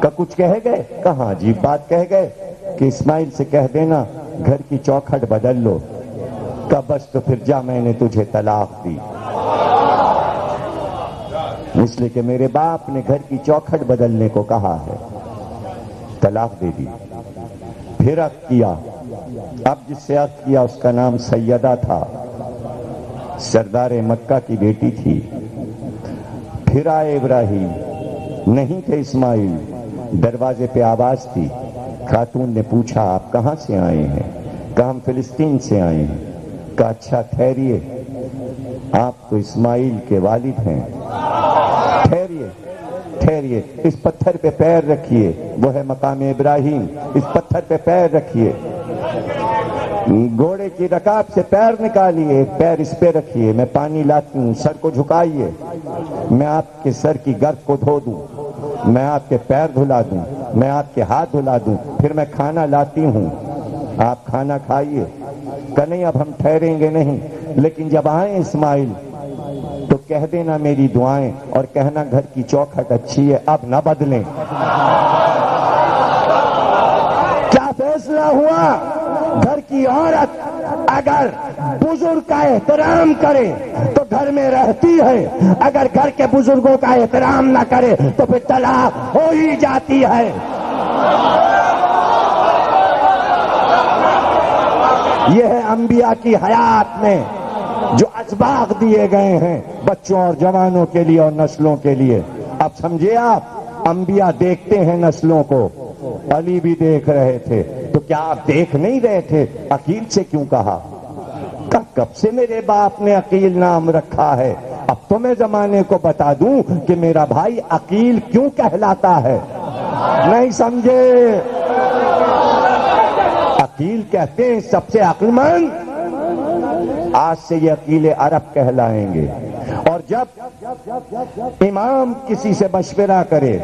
کہ کچھ کہہ گئے؟ کہاں عجیب بات کہہ گئے کہ اسماعیل سے کہہ دینا گھر کی چوکھٹ بدل لو. کہ بس تو پھر جا، میں نے تجھے طلاق دی. اس لیے کہ میرے باپ نے گھر کی چوکھٹ بدلنے کو کہا ہے، طلاق دے دی. پھر عقد کیا. اب جس سے عقد کیا اس کا نام سیدہ تھا، سردار مکہ کی بیٹی تھی. پھر آئے ابراہیم، نہیں تھے اسماعیل، دروازے پہ آواز تھی. خاتون نے پوچھا آپ کہاں سے آئے ہیں؟ کہا ہم فلسطین سے آئے ہیں. کہا اچھا ٹھہریے، آپ تو اسماعیل کے والد ہیں. ٹھہریے ٹھہریے، اس پتھر پہ پیر رکھیے، وہ ہے مقام ابراہیم، اس پتھر پہ پیر رکھیے. گھوڑے کی رکاب سے پیر نکالیے، پیر اس پہ رکھیے، میں پانی لاتی ہوں، سر کو جھکائیے، میں آپ کے سر کی گرد کو دھو دوں، میں آپ کے پیر دھلا دوں، میں آپ کے ہاتھ دھلا دوں، پھر میں کھانا لاتی ہوں، آپ کھانا کھائیے۔ کہ نہیں اب ہم ٹھہریں گے نہیں، لیکن جب آئیں اسماعیل تو کہہ دینا میری دعائیں، اور کہنا گھر کی چوکھٹ اچھی ہے، اب نہ بدلیں۔ کیا فیصلہ ہوا؟ گھر کی عورت اگر بزرگ کا احترام کرے تو گھر میں رہتی ہے، اگر گھر کے بزرگوں کا احترام نہ کرے تو پھر طلاق ہو ہی جاتی ہے۔ یہ ہے انبیاء کی حیات میں جو اسباق دیے گئے ہیں بچوں اور جوانوں کے لیے اور نسلوں کے لیے۔ اب سمجھے آپ، انبیاء دیکھتے ہیں نسلوں کو، علی بھی دیکھ رہے تھے، تو کیا آپ دیکھ نہیں رہے تھے؟ عقیل سے کیوں کہا؟ کب سے میرے باپ نے عقیل نام رکھا ہے؟ اب تو میں زمانے کو بتا دوں کہ میرا بھائی عقیل کیوں کہلاتا ہے۔ نہیں سمجھے؟ عقیل کہتے ہیں سب سے عقل مند، آج سے یہ عقیل عرب کہلائیں گے۔ اور جب امام کسی سے مشورہ کرے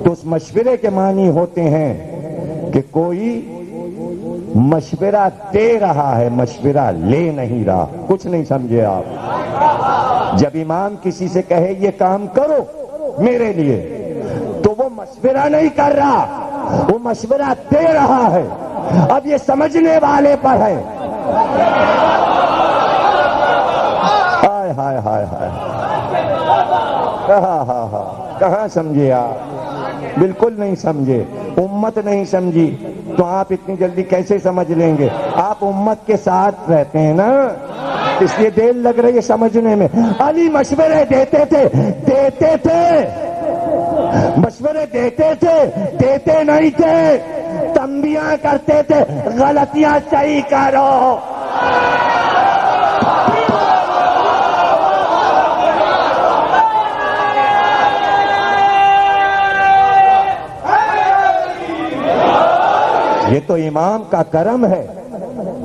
تو اس مشورے کے معنی ہوتے ہیں کہ کوئی مشورہ دے رہا ہے، مشورہ لے نہیں رہا۔ کچھ نہیں سمجھے آپ؟ جب امام کسی سے کہے یہ کام کرو میرے لیے، تو وہ مشورہ نہیں کر رہا، وہ مشورہ دے رہا ہے۔ اب یہ سمجھنے والے پر ہے۔ ہائے ہائے ہائے ہائے، کہاں سمجھے آپ؟ بالکل نہیں سمجھے، امت نہیں سمجھی تو آپ اتنی جلدی کیسے سمجھ لیں گے؟ آپ امت کے ساتھ رہتے ہیں نا، اس لیے دیر لگ رہی ہے سمجھنے میں۔ علی مشورے دیتے تھے، مشورے دیتے تھے، دیتے نہیں تھے، تنبیہاں کرتے تھے، غلطیاں صحیح کرو۔ یہ تو امام کا کرم ہے،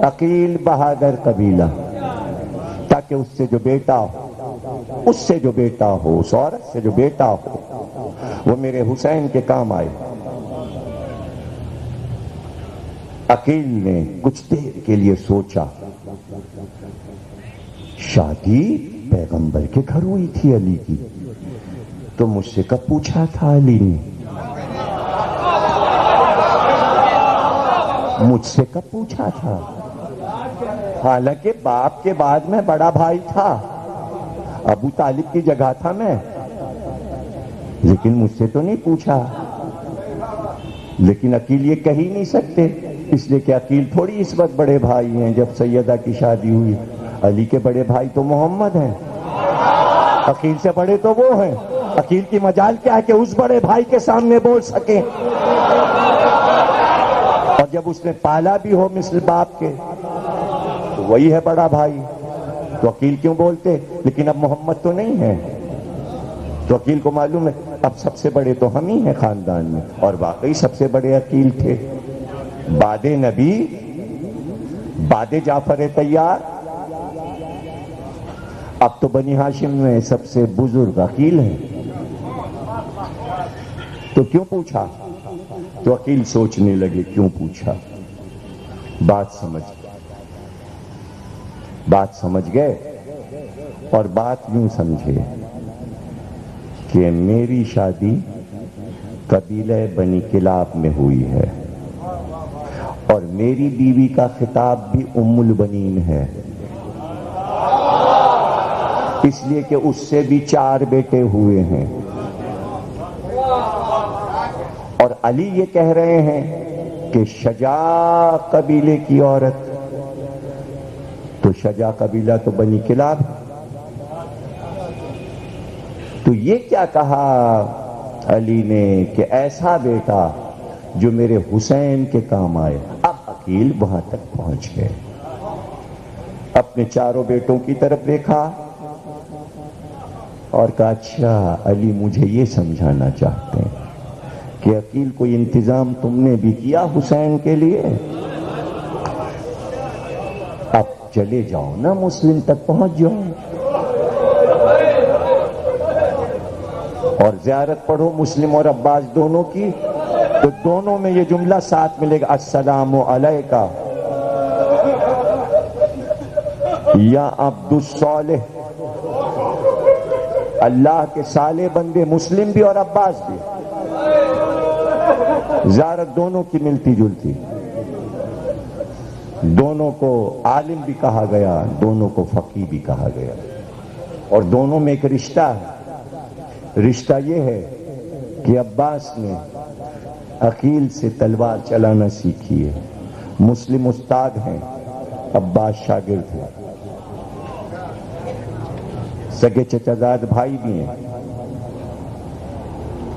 عقیل بہادر قبیلہ، تاکہ اس سے جو بیٹا ہو، اس عورت سے جو بیٹا ہو، وہ میرے حسین کے کام آئے۔ عقیل نے کچھ دیر کے لیے سوچا، شادی پیغمبر کے گھر ہوئی تھی علی کی، تو مجھ سے کب پوچھا تھا علی نے؟ مجھ سے کب پوچھا تھا؟ حالانکہ باپ کے بعد میں بڑا بھائی تھا، ابو طالب کی جگہ تھا میں، لیکن مجھ سے تو نہیں پوچھا۔ لیکن عقیل یہ کہہ ہی نہیں سکتے، اس لیے کہ عقیل تھوڑی اس وقت بڑے بھائی ہیں۔ جب سیدہ کی شادی ہوئی، علی کے بڑے بھائی تو محمد ہیں، عقیل سے بڑے تو وہ ہیں۔ عقیل کی مجال کیا ہے کہ اس بڑے بھائی کے سامنے بول سکیں، اور جب اس نے پالا بھی ہو مثل باپ کے تو وہی ہے بڑا بھائی، تو عقیل کیوں بولتے؟ لیکن اب محمد تو نہیں ہے، تو عقیل کو معلوم ہے اب سب سے بڑے تو ہم ہی ہیں خاندان میں، اور واقعی سب سے بڑے عقیل تھے۔ بعد نبی، بعد جعفر طیار، اب تو بنی ہاشم میں سب سے بزرگ عقیل ہیں، تو کیوں پوچھا؟ تو عقیل سوچنے لگے کیوں پوچھا، بات سمجھ گئے، اور بات یوں سمجھے کہ میری شادی قبیلہ بنی کلاب میں ہوئی ہے، اور میری بیوی کا خطاب بھی ام البنین ہے، اس لیے کہ اس سے بھی 4 بیٹے ہوئے ہیں۔ اور علی یہ کہہ رہے ہیں کہ شجاع قبیلے کی عورت، تو شجاع قبیلہ تو بنی کلاب، تو یہ کیا کہا علی نے کہ ایسا بیٹا جو میرے حسین کے کام آئے۔ اب عقیل وہاں تک پہنچ گئے، اپنے 4 بیٹوں کی طرف دیکھا اور کہا اچھا علی مجھے یہ سمجھانا چاہتے ہیں کہ عقیل کوئی انتظام تم نے بھی کیا حسین کے لیے؟ چلے جاؤ نا، مسلم تک پہنچ جاؤ اور زیارت پڑھو مسلم اور عباس دونوں کی، تو دونوں میں یہ جملہ ساتھ ملے گا، السلام علیکہ یا عبد الصالح، اللہ کے صالح بندے، مسلم بھی اور عباس بھی، زیارت دونوں کی ملتی جلتی، دونوں کو عالم بھی کہا گیا، دونوں کو فقیہ بھی کہا گیا، اور دونوں میں ایک رشتہ ہے۔ رشتہ یہ ہے کہ عباس نے عقیل سے تلوار چلانا سیکھی ہے، مسلم استاد ہیں، عباس شاگرد ہیں، سگے چچا زاد بھائی بھی ہیں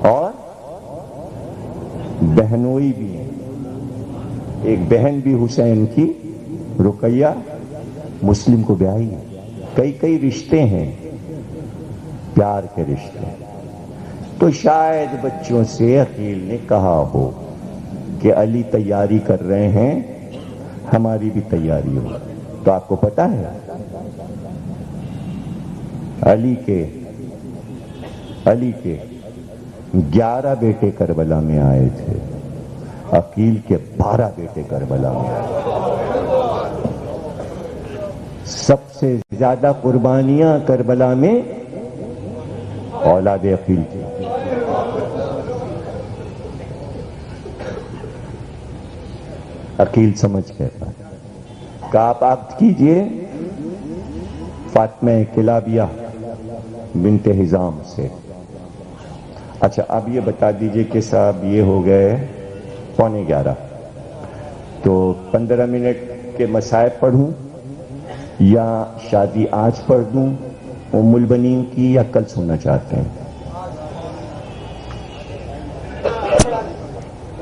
اور بہنوئی بھی ہیں۔ ایک بہن بھی حسین کی، رقیہ، مسلم کو بیاہی ہے۔ کئی رشتے ہیں، پیار کے رشتے۔ تو شاید بچوں سے عقیل نے کہا ہو کہ علی تیاری کر رہے ہیں، ہماری بھی تیاری ہو۔ تو آپ کو پتا ہے علی کے 11 بیٹے کربلا میں آئے تھے، عقیل کے 12 بیٹے کربلا میں آئے۔ سب سے زیادہ قربانیاں کربلا میں اولاد عقیل کی۔ عقیل سمجھ گئے کہ آپ عقد کیجئے فاطمہ کلابیہ بنت حزام سے۔ اچھا اب یہ بتا دیجئے کہ صاحب یہ ہو گئے 11:15، تو 15 منٹ کے مصائب پڑھوں یا شادی آج پڑھ دوں ام البنین کی، یا کل سننا چاہتے ہیں؟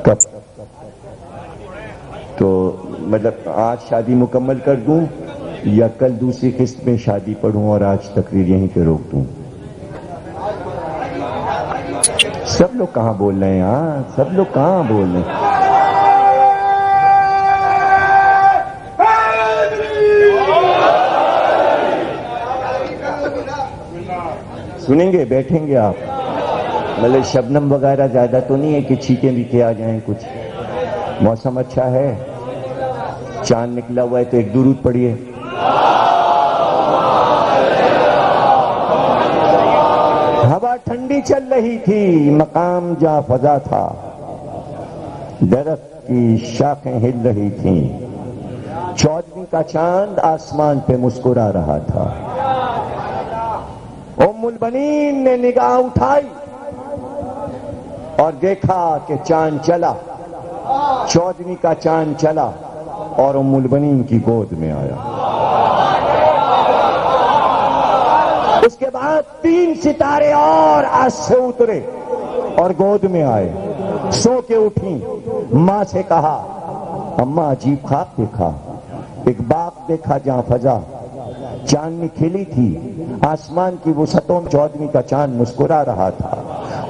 کب؟ تو مطلب آج شادی مکمل کر دوں یا کل دوسری قسط میں شادی پڑھوں اور آج تقریر یہیں پہ روک دوں؟ سب لوگ کہاں بول رہے ہیں؟ ہاں سب لوگ کہاں بول رہے ہیں؟ سنیں گے؟ بیٹھیں گے آپ؟ مطلب شبنم وغیرہ زیادہ تو نہیں ہے کہ چھینکیں بھی کے آ جائیں کچھ؟ موسم اچھا ہے، چاند نکلا ہوا ہے، تو ایک درود پڑھیے۔ ہوا ٹھنڈی چل رہی تھی، مقام جا فضا تھا، درخت کی شاخیں ہل رہی تھیں، 14ویں کا چاند آسمان پہ مسکرا رہا تھا۔ ام البنین نے نگاہ اٹھائی اور دیکھا کہ چاند چلا، 14ویں کا چاند چلا اور ام البنین کی گود میں آیا۔ اس کے بعد 3 ستارے اور آج سے اترے اور گود میں آئے۔ سو کے اٹھیں، ماں سے کہا اماں عجیب خواب دیکھا، ایک باغ دیکھا جہاں فضا چاندنی کھلی تھی، آسمان کی وسعتوں میں 14ویں کا چاند مسکرا رہا تھا،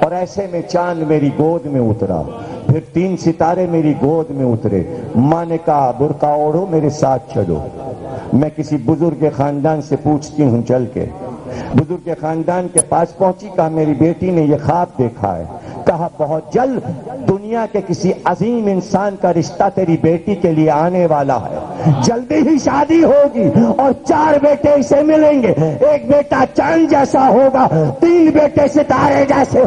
اور ایسے میں چاند میری گود میں اترا، پھر 3 ستارے میری گود میں اترے۔ ماں نے کہا برقع اوڑھو، میرے ساتھ چلو، میں کسی بزرگ خاندان سے پوچھتی ہوں چل کے۔ بزرگ خاندان کے پاس پہنچی، کہا میری بیٹی نے یہ خواب دیکھا ہے۔ کہا بہت جلد دنیا کے کسی عظیم انسان کا رشتہ تیری بیٹی کے لیے آنے والا ہے، جلدی ہی شادی ہوگی اور 4 بیٹے اسے ملیں گے، ایک بیٹا چاند جیسا ہوگا، 3 بیٹے ستارے جیسے۔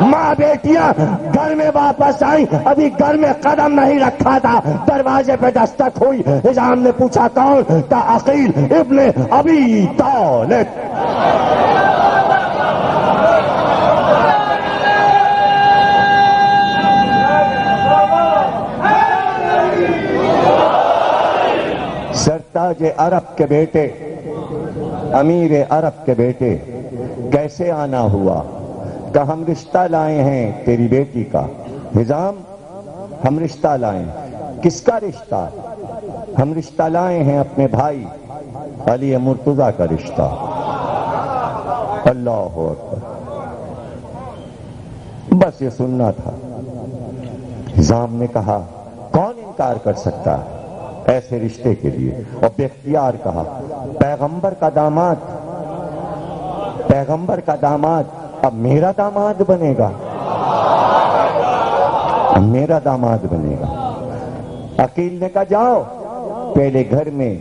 ماں بیٹیاں گھر میں واپس آئیں، ابھی گھر میں قدم نہیں رکھا تھا، دروازے پہ دستک ہوئی۔ حزام نے پوچھا کون؟ کہا عقیل ابن ابی طالب۔ سرتاج عرب کے بیٹے، امیر عرب کے بیٹے، کیسے آنا ہوا؟ کہ ہم رشتہ لائے ہیں تیری بیٹی کا۔ حزام ہم رشتہ لائے ہیں۔ کس کا رشتہ؟ ہم رشتہ لائے ہیں اپنے بھائی علی مرتضیٰ کا رشتہ۔ اللہ اکبر، بس یہ سننا تھا۔ حزام نے کہا کون انکار کر سکتا ہے؟ ایسے رشتے کے لیے، اور بے اختیار کہا پیغمبر کا داماد، پیغمبر کا داماد اب میرا داماد بنے گا، میرا داماد بنے گا۔ عقیل نے کہا جاؤ پہلے گھر میں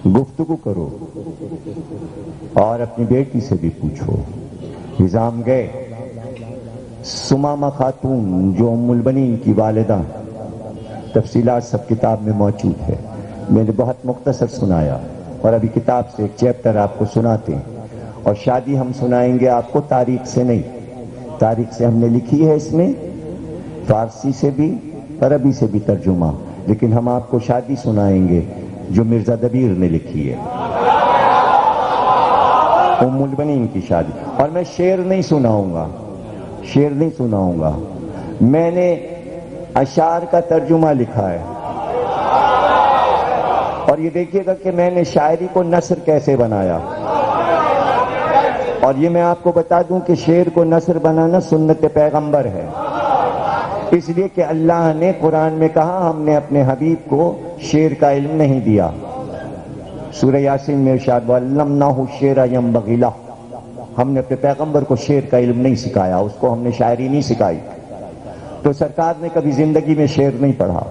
گفتگو کرو اور اپنی بیٹی سے بھی پوچھو۔ حزام گئے، سمامہ خاتون جو ام البنین کی والدہ، تفصیلات سب کتاب میں موجود ہے، میں نے بہت مختصر سنایا اور ابھی کتاب سے ایک چیپٹر آپ کو سناتے ہیں، اور شادی ہم سنائیں گے آپ کو تاریخ سے نہیں، تاریخ سے ہم نے لکھی ہے اس میں فارسی سے بھی عربی سے بھی ترجمہ، لیکن ہم آپ کو شادی سنائیں گے جو مرزا دبیر نے لکھی ہے، ام البنین کی شادی۔ اور میں شعر نہیں سناؤں گا، شعر نہیں سناؤں گا، میں نے اشعار کا ترجمہ لکھا ہے، اور یہ دیکھیے گا کہ میں نے شاعری کو نثر کیسے بنایا، اور یہ میں آپ کو بتا دوں کہ شعر کو نثر بنانا سنت پیغمبر ہے، اس لیے کہ اللہ نے قرآن میں کہا ہم نے اپنے حبیب کو شعر کا علم نہیں دیا، سورہ یاسین میں ارشاد وَعَلَّمْنَاهُ الشِّعْرَ يَنبَغِي لَهُ، ہم نے اپنے پیغمبر کو شعر کا علم نہیں سکھایا، اس کو ہم نے شاعری نہیں سکھائی، تو سرکار نے کبھی زندگی میں شعر نہیں پڑھا،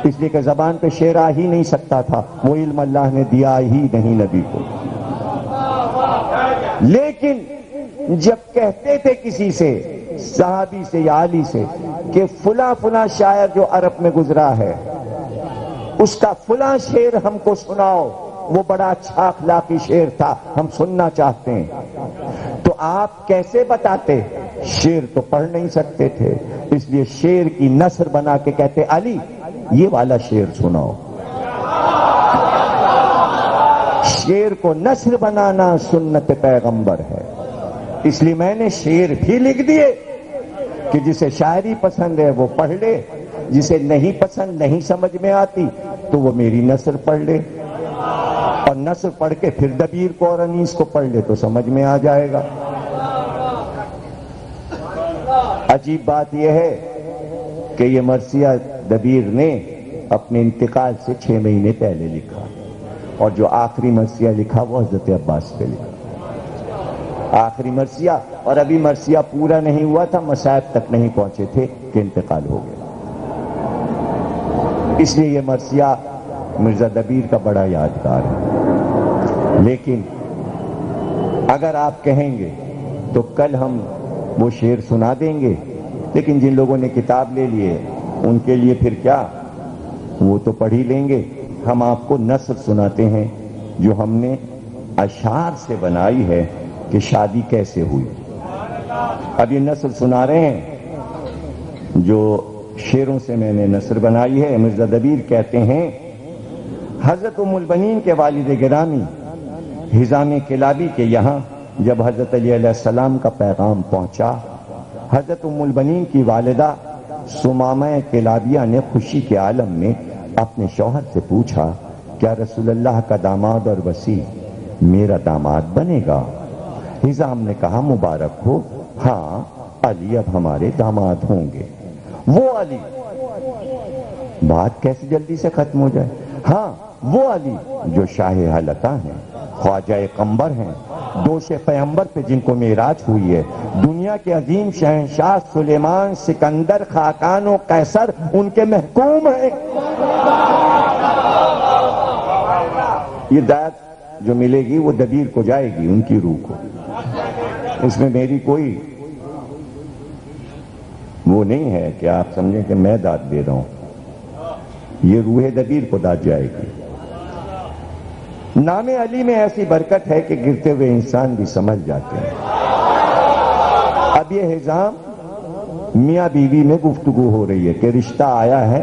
اس لیے کہ زبان پہ شعر آ ہی نہیں سکتا تھا، وہ علم اللہ نے دیا ہی نہیں نبی کو۔ لیکن جب کہتے تھے کسی سے، صحابی سے یا علی سے، کہ فلاں فلاں شاعر جو عرب میں گزرا ہے اس کا فلاں شعر ہم کو سناؤ، وہ بڑا اچھا اخلاقی شعر تھا، ہم سننا چاہتے ہیں، تو آپ کیسے بتاتے؟ شعر تو پڑھ نہیں سکتے تھے، اس لیے شعر کی نثر بنا کے کہتے علی یہ والا شعر سناؤ۔ شعر کو نثر بنانا سنت پیغمبر ہے، اس لیے میں نے شعر بھی لکھ دیے کہ جسے شاعری پسند ہے وہ پڑھ لے، جسے نہیں پسند نہیں سمجھ میں آتی تو وہ میری نثر پڑھ لے، اور نثر پڑھ کے پھر دبیر کو اور انیس کو پڑھ لے تو سمجھ میں آ جائے گا۔ عجیب بات یہ ہے کہ یہ مرثیہ دبیر نے اپنے انتقال سے 6 مہینے پہلے لکھا، اور جو آخری مرثیہ لکھا وہ حضرت عباس پہ لکھا، آخری مرثیہ، اور ابھی مرثیہ پورا نہیں ہوا تھا، مصائب تک نہیں پہنچے تھے کہ انتقال ہو گیا، اس لیے یہ مرثیہ مرزا دبیر کا بڑا یادگار ہے۔ لیکن اگر آپ کہیں گے تو کل ہم وہ شعر سنا دیں گے، لیکن جن لوگوں نے کتاب لے لیے ان کے لیے پھر کیا، وہ تو پڑھ ہی لیں گے، ہم آپ کو نثر سناتے ہیں جو ہم نے اشعار سے بنائی ہے کہ شادی کیسے ہوئی۔ اب یہ نثر سنا رہے ہیں جو شعروں سے میں نے نثر بنائی ہے۔ مرزا دبیر کہتے ہیں حضرت ام البنین کے والد گرامی حزام کلابی کے یہاں جب حضرت علی علیہ السلام کا پیغام پہنچا، حضرت ام البنین کی والدہ سمامہ کلابیہ نے خوشی کے عالم میں اپنے شوہر سے پوچھا کیا رسول اللہ کا داماد اور وسیع میرا داماد بنے گا؟ حزام نے کہا مبارک ہو، ہاں علی اب ہمارے داماد ہوں گے۔ وہ علی، بات کیسے جلدی سے ختم ہو جائے، ہاں وہ علی جو شاہ حلقہ ہیں، خواجہ قمبر ہیں، دوش پیغمبر پہ جن کو معراج ہوئی ہے، دنیا کے عظیم شہنشاہ سلیمان، سکندر، خاقان و قیصر ان کے محکوم ہیں۔ یہ دعوت جو ملے گی وہ دبیر کو جائے گی، ان کی روح کو، اس میں میری کوئی وہ نہیں ہے کہ آپ سمجھیں کہ میں داد دے رہا ہوں، یہ روح دبیر کو داد جائے گی۔ نام علی میں ایسی برکت ہے کہ گرتے ہوئے انسان بھی سمجھ جاتے ہیں۔ اب یہ حزام میاں بیوی میں گفتگو ہو رہی ہے کہ رشتہ آیا ہے،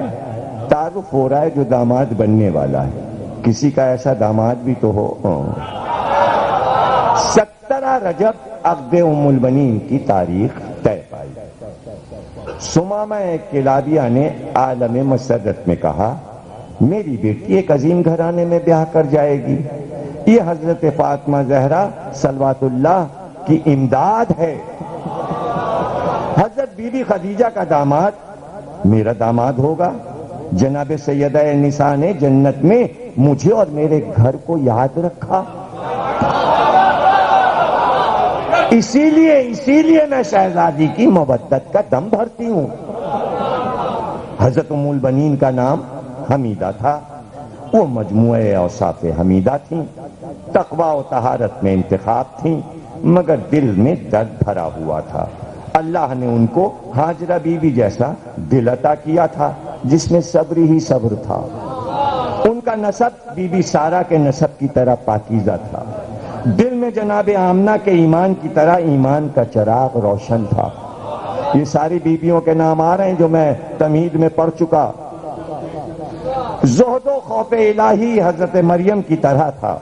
تعارف ہو رہا ہے جو داماد بننے والا ہے، کسی کا ایسا داماد بھی تو ہو۔ 17 رجب عقد ام البنین کی تاریخ طے پائی۔ سمامہ کلابیہ نے عالم مسرت میں کہا میری بیٹی ایک عظیم گھرانے میں بیاہ کر جائے گی، یہ حضرت فاطمہ زہرا صلوات اللہ کی امداد ہے، حضرت بی بی خدیجہ کا داماد میرا داماد ہوگا، جناب سیدہ نساء نے جنت میں مجھے اور میرے گھر کو یاد رکھا، اسی لیے میں شہزادی کی مودت کا دم بھرتی ہوں۔ حضرت ام البنین کا نام حمیدہ تھا، وہ مجموعہ اوصاف حمیدہ تھیں، تقوی و طہارت میں انتخاب تھیں، مگر دل میں درد بھرا ہوا تھا۔ اللہ نے ان کو ہاجرہ بی بی جیسا دل عطا کیا تھا جس میں صبر ہی صبر تھا۔ ان کا نسب بی بی سارہ کے نسب کی طرح پاکیزہ تھا، دل میں جناب آمنہ کے ایمان کی طرح ایمان کا چراغ روشن تھا۔ یہ ساری بیویوں کے نام آ رہے ہیں جو میں تمہید میں پڑھ چکا۔ زہد و خوف الہی حضرت مریم کی طرح تھا،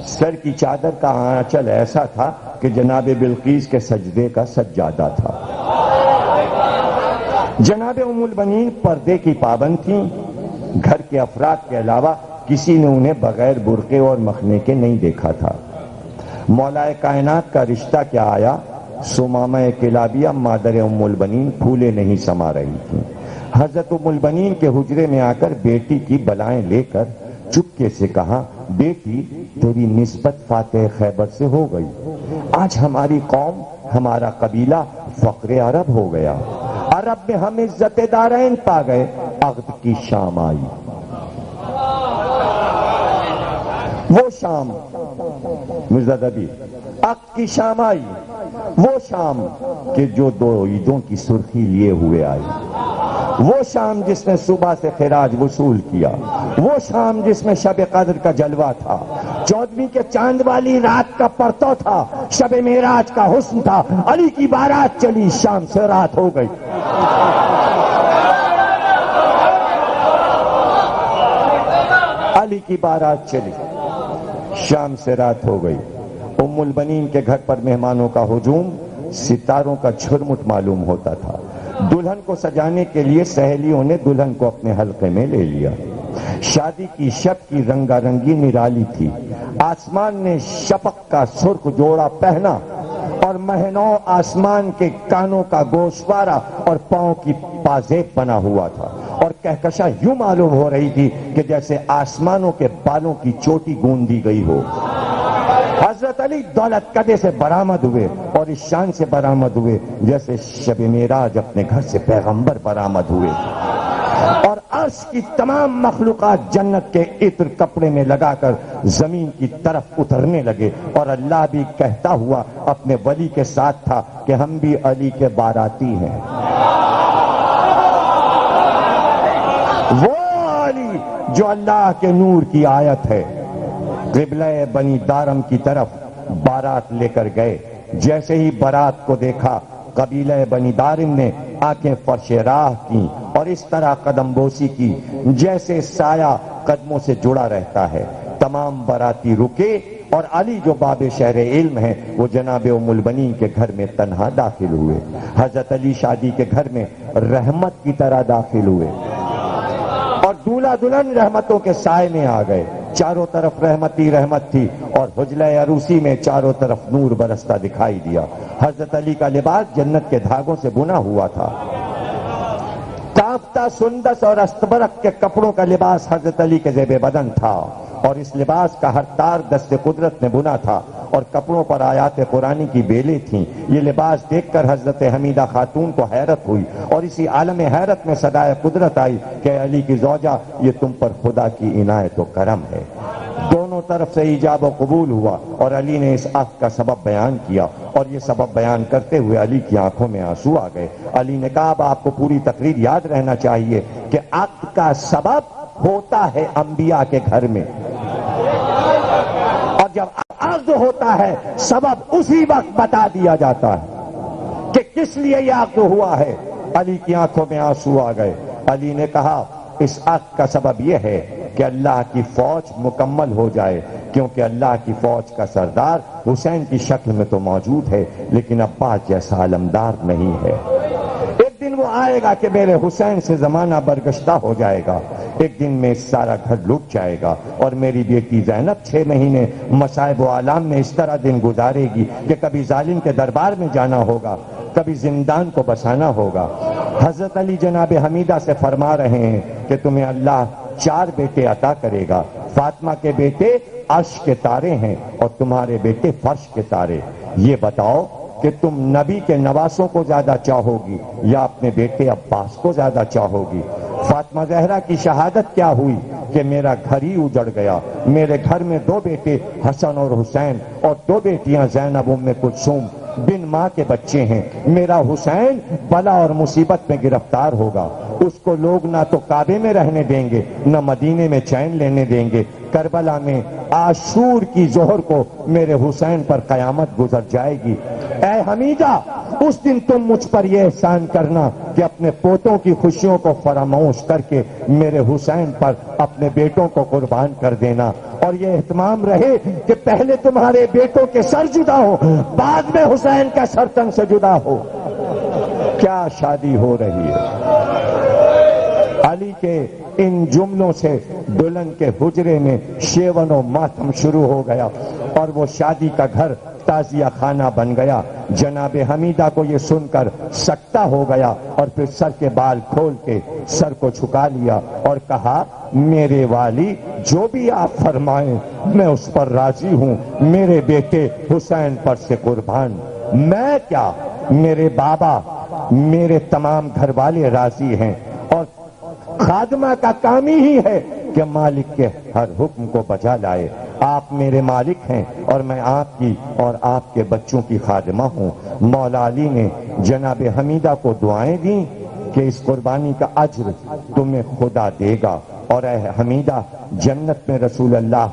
سر کی چادر کا آنچل ایسا تھا کہ جناب بلقیس کے سجدے کا سجادہ تھا۔ جناب ام البنین پردے کی پابند تھیں، گھر کے افراد کے علاوہ کسی نے انہیں بغیر برقعے اور مخنے کے نہیں دیکھا تھا۔ مولا کائنات کا رشتہ کیا آیا، سمامہ کلابیہ مادر ام البنین پھولے نہیں سما رہی تھیں۔ حضرت ام البنین کے حجرے میں آ کر بیٹی کی بلائیں لے کر چپکے سے کہا، بیٹی تیری نسبت فاتح خیبر سے ہو گئی، آج ہماری قوم ہمارا قبیلہ فقر عرب ہو گیا، عرب میں ہم عزت دارین پا گئے، عقد کی شام آئی۔ وہ شام مزدبی عقد کی شام آئی، وہ شام کہ جو دو عیدوں کی سرخی لیے ہوئے آئی، وہ شام جس نے صبح سے خراج وصول کیا، وہ شام جس میں شب قدر کا جلوہ تھا، 14ویں کے چاند والی رات کا پرتو تھا، شب معراج کا حسن تھا، علی کی بارات چلی، شام سے رات ہو گئی۔ علی کی بارات چلی، شام سے رات ہو گئی۔ ام البنین کے گھر پر مہمانوں کا ہجوم ستاروں کا جھرمٹ معلوم ہوتا تھا۔ دلہن کو سجانے کے لیے سہیلیوں نے دلہن کو اپنے حلقے میں لے لیا۔ شادی کی شب کی رنگا رنگی نرالی تھی، آسمان نے شفق کا سرخ جوڑا پہنا اور مہنو آسمان کے کانوں کا گوشوارہ اور پاؤں کی پازیب بنا ہوا تھا، اور کہکشاں یوں معلوم ہو رہی تھی کہ جیسے آسمانوں کے بالوں کی چوٹی گوندی گئی ہو۔ حضرت علی دولت قدے سے برآمد ہوئے اور اس شان سے برآمد ہوئے جیسے شب معراج اپنے گھر سے پیغمبر برآمد ہوئے، اور عرش کی تمام مخلوقات جنت کے عطر کپڑے میں لگا کر زمین کی طرف اترنے لگے، اور اللہ بھی کہتا ہوا اپنے ولی کے ساتھ تھا کہ ہم بھی علی کے باراتی ہیں۔ وہ علی جو اللہ کے نور کی آیت ہے، قبلہ بنی دارم کی طرف بارات لے کر گئے۔ جیسے ہی بارات کو دیکھا، قبیلہ بنی دارم نے آنکھیں فرش راہ کی اور اس طرح قدم بوسی کی جیسے سایہ قدموں سے جڑا رہتا ہے۔ تمام باراتی رکے اور علی جو باب شہر علم ہیں وہ جناب ام البنین کے گھر میں تنہا داخل ہوئے۔ حضرت علی شادی کے گھر میں رحمت کی طرح داخل ہوئے اور دولہا دلہن رحمتوں کے سائے میں آ گئے۔ چاروں طرف رحمتی رحمت تھی اور حجلہ عروسی میں چاروں طرف نور برستا دکھائی دیا۔ حضرت علی کا لباس جنت کے دھاگوں سے بنا ہوا تھا۔ تافتہ سندس اور استبرق کے کپڑوں کا لباس حضرت علی کے زیب بدن تھا، اور اس لباس کا ہر تار دست قدرت نے بنا تھا، اور کپڑوں پر آیات قرآنی کی بیلیں تھیں۔ یہ لباس دیکھ کر حضرت حمیدہ خاتون کو حیرت ہوئی، اور اسی عالم حیرت میں صدائے قدرت آئی کہ علی کی زوجہ، یہ تم پر خدا کی عنایت و کرم ہے۔ دونوں طرف سے ایجاب و قبول ہوا، اور علی نے اس عقد کا سبب بیان کیا، اور یہ سبب بیان کرتے ہوئے علی کی آنکھوں میں آنسو آ گئے۔ علی نے کہا اب آپ کو پوری تقریر یاد رہنا چاہیے کہ عقد کا سبب ہوتا ہے انبیاء کے گھر میں، اور جب عقد ہوتا ہے سبب اسی وقت بتا دیا جاتا ہے کہ کس لیے یہ عقد ہوا ہے۔ علی کی آنکھوں میں آنسو آ گئے۔ علی نے کہا اس عقد کا سبب یہ ہے کہ اللہ کی فوج مکمل ہو جائے، کیونکہ اللہ کی فوج کا سردار حسین کی شکل میں تو موجود ہے لیکن عباس جیسا علمدار نہیں ہے۔ ایک دن وہ آئے گا کہ میرے حسین سے زمانہ برگشتہ ہو جائے گا، ایک دن میں سارا گھر لٹ جائے گا، اور میری بیٹی زینب 6 مہینے مصائب و آلام میں اس طرح دن گزارے گی کہ کبھی ظالم کے دربار میں جانا ہوگا، کبھی زندان کو بسانا ہوگا۔ حضرت علی جناب حمیدہ سے فرما رہے ہیں کہ کہ تمہیں اللہ 4 بیٹے عطا کرے گا۔ فاطمہ کے بیٹے عرش کے تارے ہیں اور تمہارے بیٹے فرش کے تارے۔ یہ بتاؤ کہ تم نبی کے نواسوں کو زیادہ چاہو گی یا اپنے بیٹے عباس کو زیادہ چاہو گی؟ فاطمہ زہرا کی شہادت کیا ہوئی کہ میرا گھر ہی اجڑ گیا، میرے گھر میں 2 بیٹے حسن اور حسین اور 2 بیٹیاں زینب ام کلثوم بن ماں کے بچے ہیں۔ میرا حسین بلا اور مصیبت میں گرفتار ہوگا، اس کو لوگ نہ تو کعبے میں رہنے دیں گے نہ مدینے میں چین لینے دیں گے۔ کربلا میں عاشور کی ظہر کو میرے حسین پر قیامت گزر جائے گی۔ اے حمیدہ، اس دن تم مجھ پر یہ احسان کرنا کہ اپنے پوتوں کی خوشیوں کو فراموش کر کے میرے حسین پر اپنے بیٹوں کو قربان کر دینا، اور یہ اہتمام رہے کہ پہلے تمہارے بیٹوں کے سر جدا ہو، بعد میں حسین کا سر تن سے جدا ہو۔ کیا شادی ہو رہی ہے! علی کے ان جملوں سے دلہن کے حجرے میں شیون و ماتم شروع ہو گیا اور وہ شادی کا گھر تعزیہ خانہ بن گیا۔ جناب حمیدہ کو یہ سن کر سکتہ ہو گیا اور پھر سر کے بال کھول کے سر کو جھکا لیا اور کہا، میرے والی جو بھی آپ فرمائیں میں اس پر راضی ہوں، میرے بیٹے حسین پر سے قربان۔ میں کیا، میرے بابا، میرے تمام گھر والے راضی ہیں، اور خادمہ کا کام ہی ہے کہ مالک کے ہر حکم کو بجا لائے۔ آپ میرے مالک ہیں اور میں آپ کی اور آپ کے بچوں کی خادمہ ہوں۔ مولا علی نے جناب حمیدہ کو دعائیں دیں کہ اس قربانی کا اجر تمہیں خدا دے گا، اور اے حمیدہ، جنت میں رسول اللہ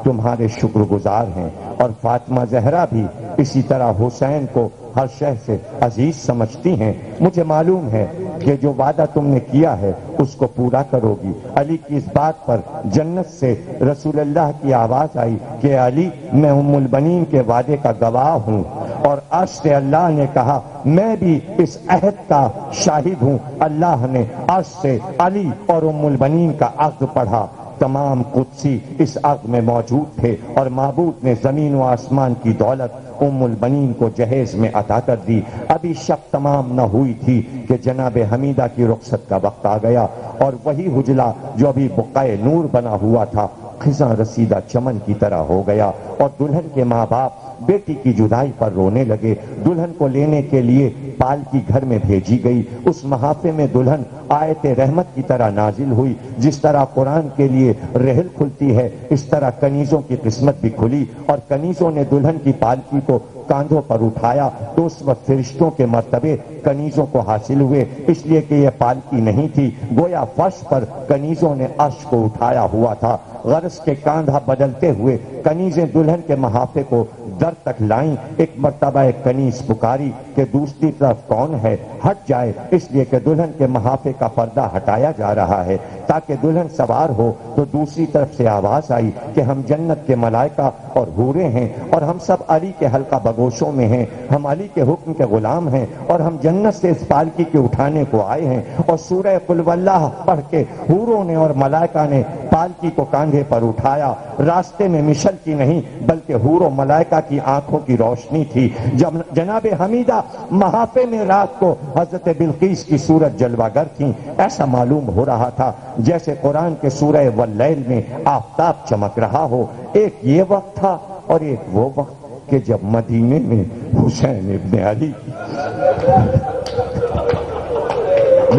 تمہارے شکر گزار ہیں، اور فاطمہ زہرا بھی اسی طرح حسین کو ہر شے سے عزیز سمجھتی ہیں۔ مجھے معلوم ہے کہ جو وعدہ تم نے کیا ہے اس کو پورا کرو گی۔ علی کی اس بات پر جنت سے رسول اللہ کی آواز آئی کہ علی، میں ام البنین کے وعدے کا گواہ ہوں، اور عرش سے اللہ نے کہا میں بھی اس عہد کا شاہد ہوں۔ اللہ نے عرش سے علی اور ام البنین کا عقد پڑھا۔ تمام قدسی اس عقد میں موجود تھے، اور معبود نے زمین و آسمان کی دولت ام البنین کو جہیز میں عطا کر دی۔ ابھی شب تمام نہ ہوئی تھی کہ جناب حمیدہ کی رخصت کا وقت آ گیا، اور وہی حجلہ جو ابھی بقعہ نور بنا ہوا تھا خزاں رسیدہ چمن کی طرح ہو گیا، اور دلہن کے ماں باپ بیٹی کی جدائی پر رونے لگے۔ دلہن کو لینے کے لیے پالکی گھر میں بھیجی گئی۔ اس محافے میں دلہن آیت رحمت کی طرح نازل ہوئی۔ جس طرح قرآن کے لیے رحل کھلتی ہے، اس طرح کنیزوں کی قسمت بھی کھلی، اور کنیزوں نے دلہن کی پالکی کو کاندھوں پر اٹھایا تو اس وقت فرشتوں کے مرتبے کنیزوں کو حاصل ہوئے، اس لیے کہ یہ پالکی نہیں تھی، گویا فرش پر کنیزوں نے عرش کو اٹھایا ہوا تھا۔ غرض کے کاندھا بدلتے ہوئے کنیزیں دلہن کے محافے کو در تک لائیں۔ ایک مرتبہ ایک کنیز پکاری کہ دوسری طرف کون ہے، ہٹ جائے، اس لیے کہ دلہن کے محافے کا پردہ ہٹایا جا رہا ہے تاکہ دلہن سوار ہو۔ تو دوسری طرف سے آواز آئی کہ ہم جنت کے ملائکہ اور حوریں ہیں، اور ہم سب علی کے حلقہ بگوشوں میں ہیں، ہم علی کے حکم کے غلام ہیں، اور ہم جنت سے اس پالکی کے اٹھانے کو آئے ہیں۔ اور سورہ قل واللہ پڑھ کے حوروں نے اور ملائکہ نے پالکی کو کاندھے پر اٹھایا۔ راستے میں مشل کی نہیں بلکہ حور و ملائکہ کی آنکھوں کی روشنی تھی۔ جب جناب حمیدہ محافے میں رات کو حضرت بلقیس کی صورت جلوہ گر تھیں، ایسا معلوم ہو رہا تھا جیسے قرآن کے سورہ واللیل میں آفتاب چمک رہا ہو۔ ایک یہ وقت تھا اور ایک وہ وقت کہ جب مدینے میں حسین ابن علی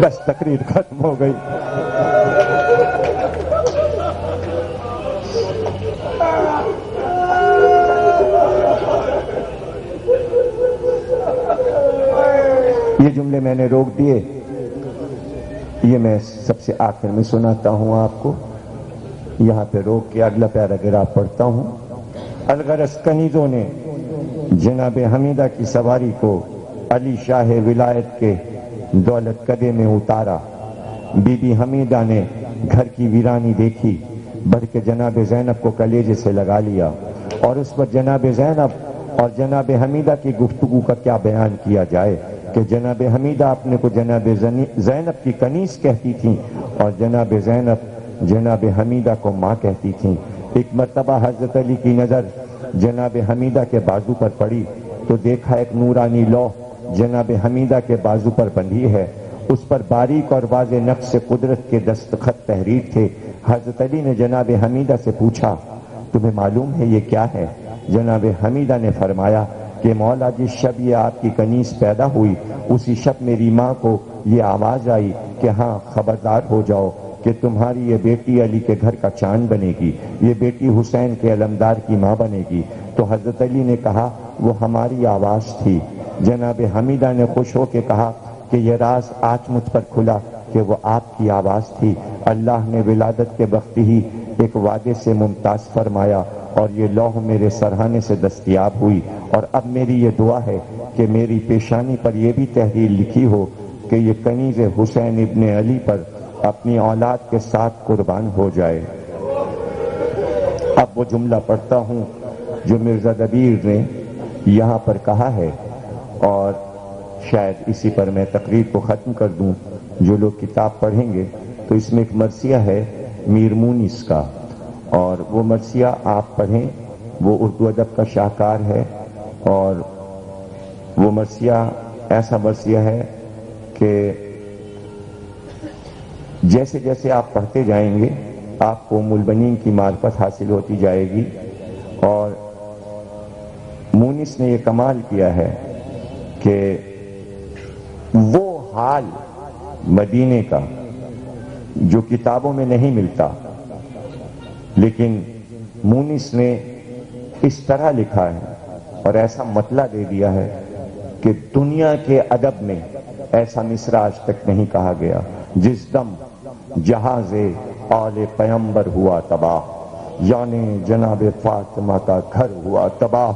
بس تقریر ختم ہو گئی۔ یہ جملے میں نے روک دیے، یہ میں سب سے آخر میں سناتا ہوں آپ کو، یہاں پہ روک کے اگلا پیراگراف پڑھتا ہوں۔ الغرض کنیزوں نے جناب حمیدہ کی سواری کو علی شاہ ولایت کے دولت قدے میں اتارا۔ بی بی حمیدہ نے گھر کی ویرانی دیکھی، بھر کے جناب زینب کو کلیجے سے لگا لیا، اور اس پر جناب زینب اور جناب حمیدہ کی گفتگو کا کیا بیان کیا جائے کہ جناب حمیدہ اپنے کو جناب زینب کی کنیز کہتی تھیں، اور جناب زینب جناب حمیدہ کو ماں کہتی تھیں۔ ایک مرتبہ حضرت علی کی نظر جناب حمیدہ کے بازو پر پڑی تو دیکھا ایک نورانی لوح جناب حمیدہ کے بازو پر بندھی ہے، اس پر باریک اور واضح نقش قدرت کے دستخط تحریر تھے۔ حضرت علی نے جناب حمیدہ سے پوچھا تمہیں معلوم ہے یہ کیا ہے؟ جناب حمیدہ نے فرمایا کہ مولا جس شب یہ آپ کی کنیز پیدا ہوئی اسی شب میری ماں کو یہ آواز آئی کہ ہاں خبردار ہو جاؤ کہ تمہاری یہ بیٹی علی کے گھر کا چاند بنے گی، یہ بیٹی حسین کے علمدار کی ماں بنے گی۔ تو حضرت علی نے کہا وہ ہماری آواز تھی۔ جناب حمیدہ نے خوش ہو کے کہا کہ یہ راز آج مجھ پر کھلا کہ وہ آپ کی آواز تھی۔ اللہ نے ولادت کے وقت ہی ایک وعدے سے ممتاز فرمایا اور یہ لوح میرے سرہانے سے دستیاب ہوئی، اور اب میری یہ دعا ہے کہ میری پیشانی پر یہ بھی تحریر لکھی ہو کہ یہ کنیز حسین ابن علی پر اپنی اولاد کے ساتھ قربان ہو جائے۔ اب وہ جملہ پڑھتا ہوں جو مرزا دبیر نے یہاں پر کہا ہے، اور شاید اسی پر میں تقریر کو ختم کر دوں۔ جو لوگ کتاب پڑھیں گے تو اس میں ایک مرثیہ ہے میر مونس کا، اور وہ مرثیہ آپ پڑھیں، وہ اردو ادب کا شاہکار ہے، اور وہ مرثیہ ایسا مرثیہ ہے کہ جیسے جیسے آپ پڑھتے جائیں گے آپ کو ام البنین کی معرفت حاصل ہوتی جائے گی۔ اور مونس نے یہ کمال کیا ہے کہ وہ حال مدینے کا جو کتابوں میں نہیں ملتا، لیکن مونس نے اس طرح لکھا ہے اور ایسا مطلع دے دیا ہے کہ دنیا کے ادب میں ایسا مصرع آج تک نہیں کہا گیا۔ جس دم جہاز آل پیمبر ہوا تباہ، یعنی جناب فاطمہ کا گھر ہوا تباہ۔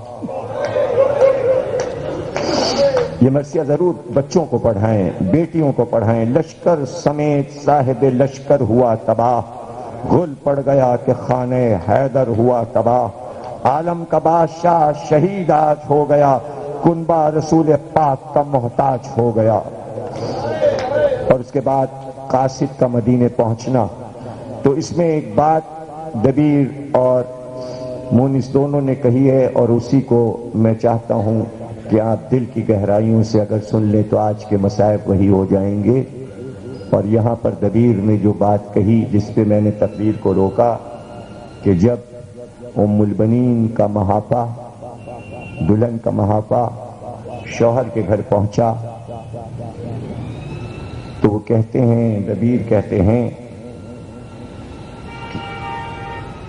یہ مرثیہ ضرور بچوں کو پڑھائیں، بیٹیوں کو پڑھائیں۔ لشکر سمیت صاحب لشکر ہوا تباہ، گل پڑ گیا کہ خانہ حیدر ہوا تباہ۔ عالم کا بادشاہ شہید آج ہو گیا، کنبہ رسول پاک کا محتاج ہو گیا۔ اور اس کے بعد قاصد کا مدینے پہنچنا۔ تو اس میں ایک بات دبیر اور مونس دونوں نے کہی ہے، اور اسی کو میں چاہتا ہوں کہ آپ دل کی گہرائیوں سے اگر سن لیں تو آج کے مصائب وہی ہو جائیں گے۔ اور یہاں پر دبیر نے جو بات کہی جس پہ میں نے تقریر کو روکا کہ جب ام البنین کا محاپا، دلہن کا محاپا شوہر کے گھر پہنچا تو وہ کہتے ہیں، دبیر کہتے ہیں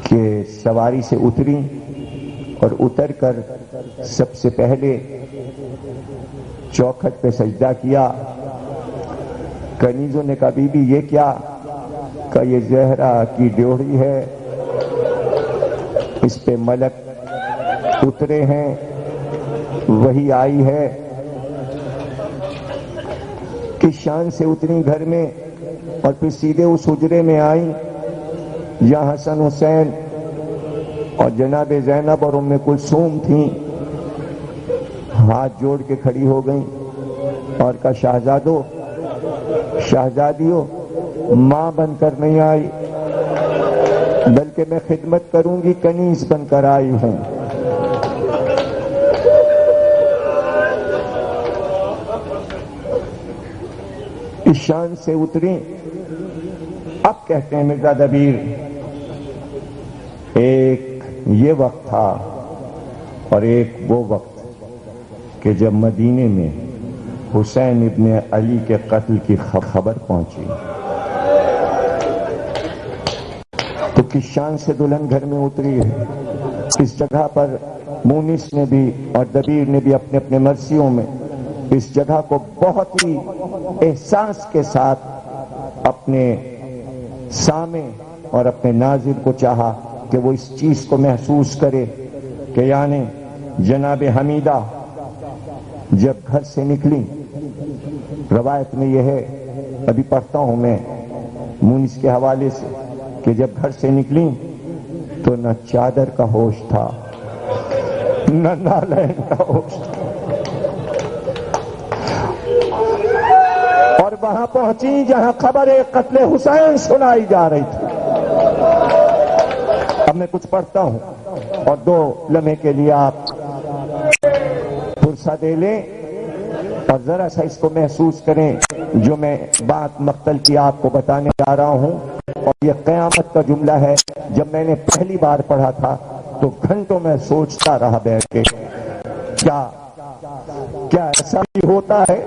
کہ سواری سے اتری اور اتر کر سب سے پہلے چوکھٹ پہ سجدہ کیا۔ کنیزوں نے کہا بی بی یہ کیا؟ کہ یہ زہرا کی ڈیوڑی ہے، اس پہ ملک اترے ہیں، وہی آئی ہے۔ کس شان سے اتری گھر میں اور پھر سیدھے اس حجرے میں آئیں جہاں حسن حسین اور جناب زینب اور ام کلثوم تھیں۔ ہاتھ جوڑ کے کھڑی ہو گئیں اور کہا شہزادو، شہزادیوں، ماں بن کر نہیں آئی بلکہ میں خدمت کروں گی، کنیز بن کر آئی ہوں۔ اس شان سے اتری۔ اب کہتے ہیں مرزا دبیر ایک یہ وقت تھا اور ایک وہ وقت کہ جب مدینے میں حسین ابن علی کے قتل کی خبر پہنچی تو کس شان سے دلہن گھر میں اتری ہے۔ اس جگہ پر مونس نے بھی اور دبیر نے بھی اپنے اپنے مرثیوں میں اس جگہ کو بہت ہی احساس کے ساتھ اپنے سامع اور اپنے ناظر کو چاہا کہ وہ اس چیز کو محسوس کرے کہ یعنی جناب حمیدہ جب گھر سے نکلی، روایت میں یہ ہے، ابھی پڑھتا ہوں میں مونس کے حوالے سے، کہ جب گھر سے نکلی تو نہ چادر کا ہوش تھا نہ نالین کا ہوش تھا، اور وہاں پہنچی جہاں خبر قتل حسین سنائی جا رہی تھی۔ اب میں کچھ پڑھتا ہوں اور 2 لمحے کے لیے آپ فرصت دے لیں اور ذرا سا اس کو محسوس کریں جو میں بات مقتل کی آپ کو بتانے جا رہا ہوں، اور یہ قیامت کا جملہ ہے۔ جب میں نے پہلی بار پڑھا تھا تو گھنٹوں میں سوچتا رہا بیٹھ کے، کیا ایسا بھی ہوتا ہے؟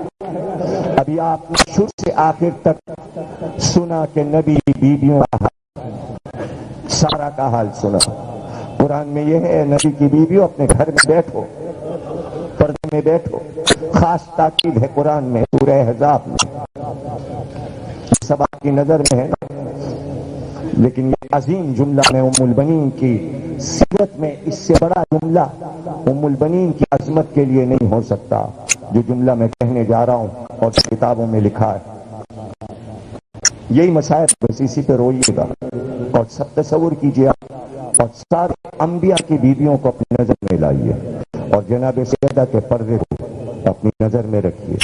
ابھی آپ نے شروع سے آخر تک سنا کہ نبی بیویوں کا سارا کا حال سنا۔ قرآن میں یہ ہے نبی کی بیویوں اپنے گھر میں بیٹھو، پردے میں بیٹھو، خاص تاکید ہے قرآن میں سورہ احزاب میں، سب آپ کی نظر میں ہے نا، لیکن یہ عظیم جملہ میں ام البنین کی سیرت میں اس سے بڑا جملہ ام البنین کی عظمت کے لیے نہیں ہو سکتا جو جملہ میں کہنے جا رہا ہوں اور کتابوں میں لکھا ہے۔ یہی مسائل بس اسی پہ روئیے گا اور سب تصور کیجیے اور سارے انبیاء کی بیویوں کو اپنی نظر میں لائیے اور جناب سیدہ کے پردے کو اپنی نظر میں رکھیے۔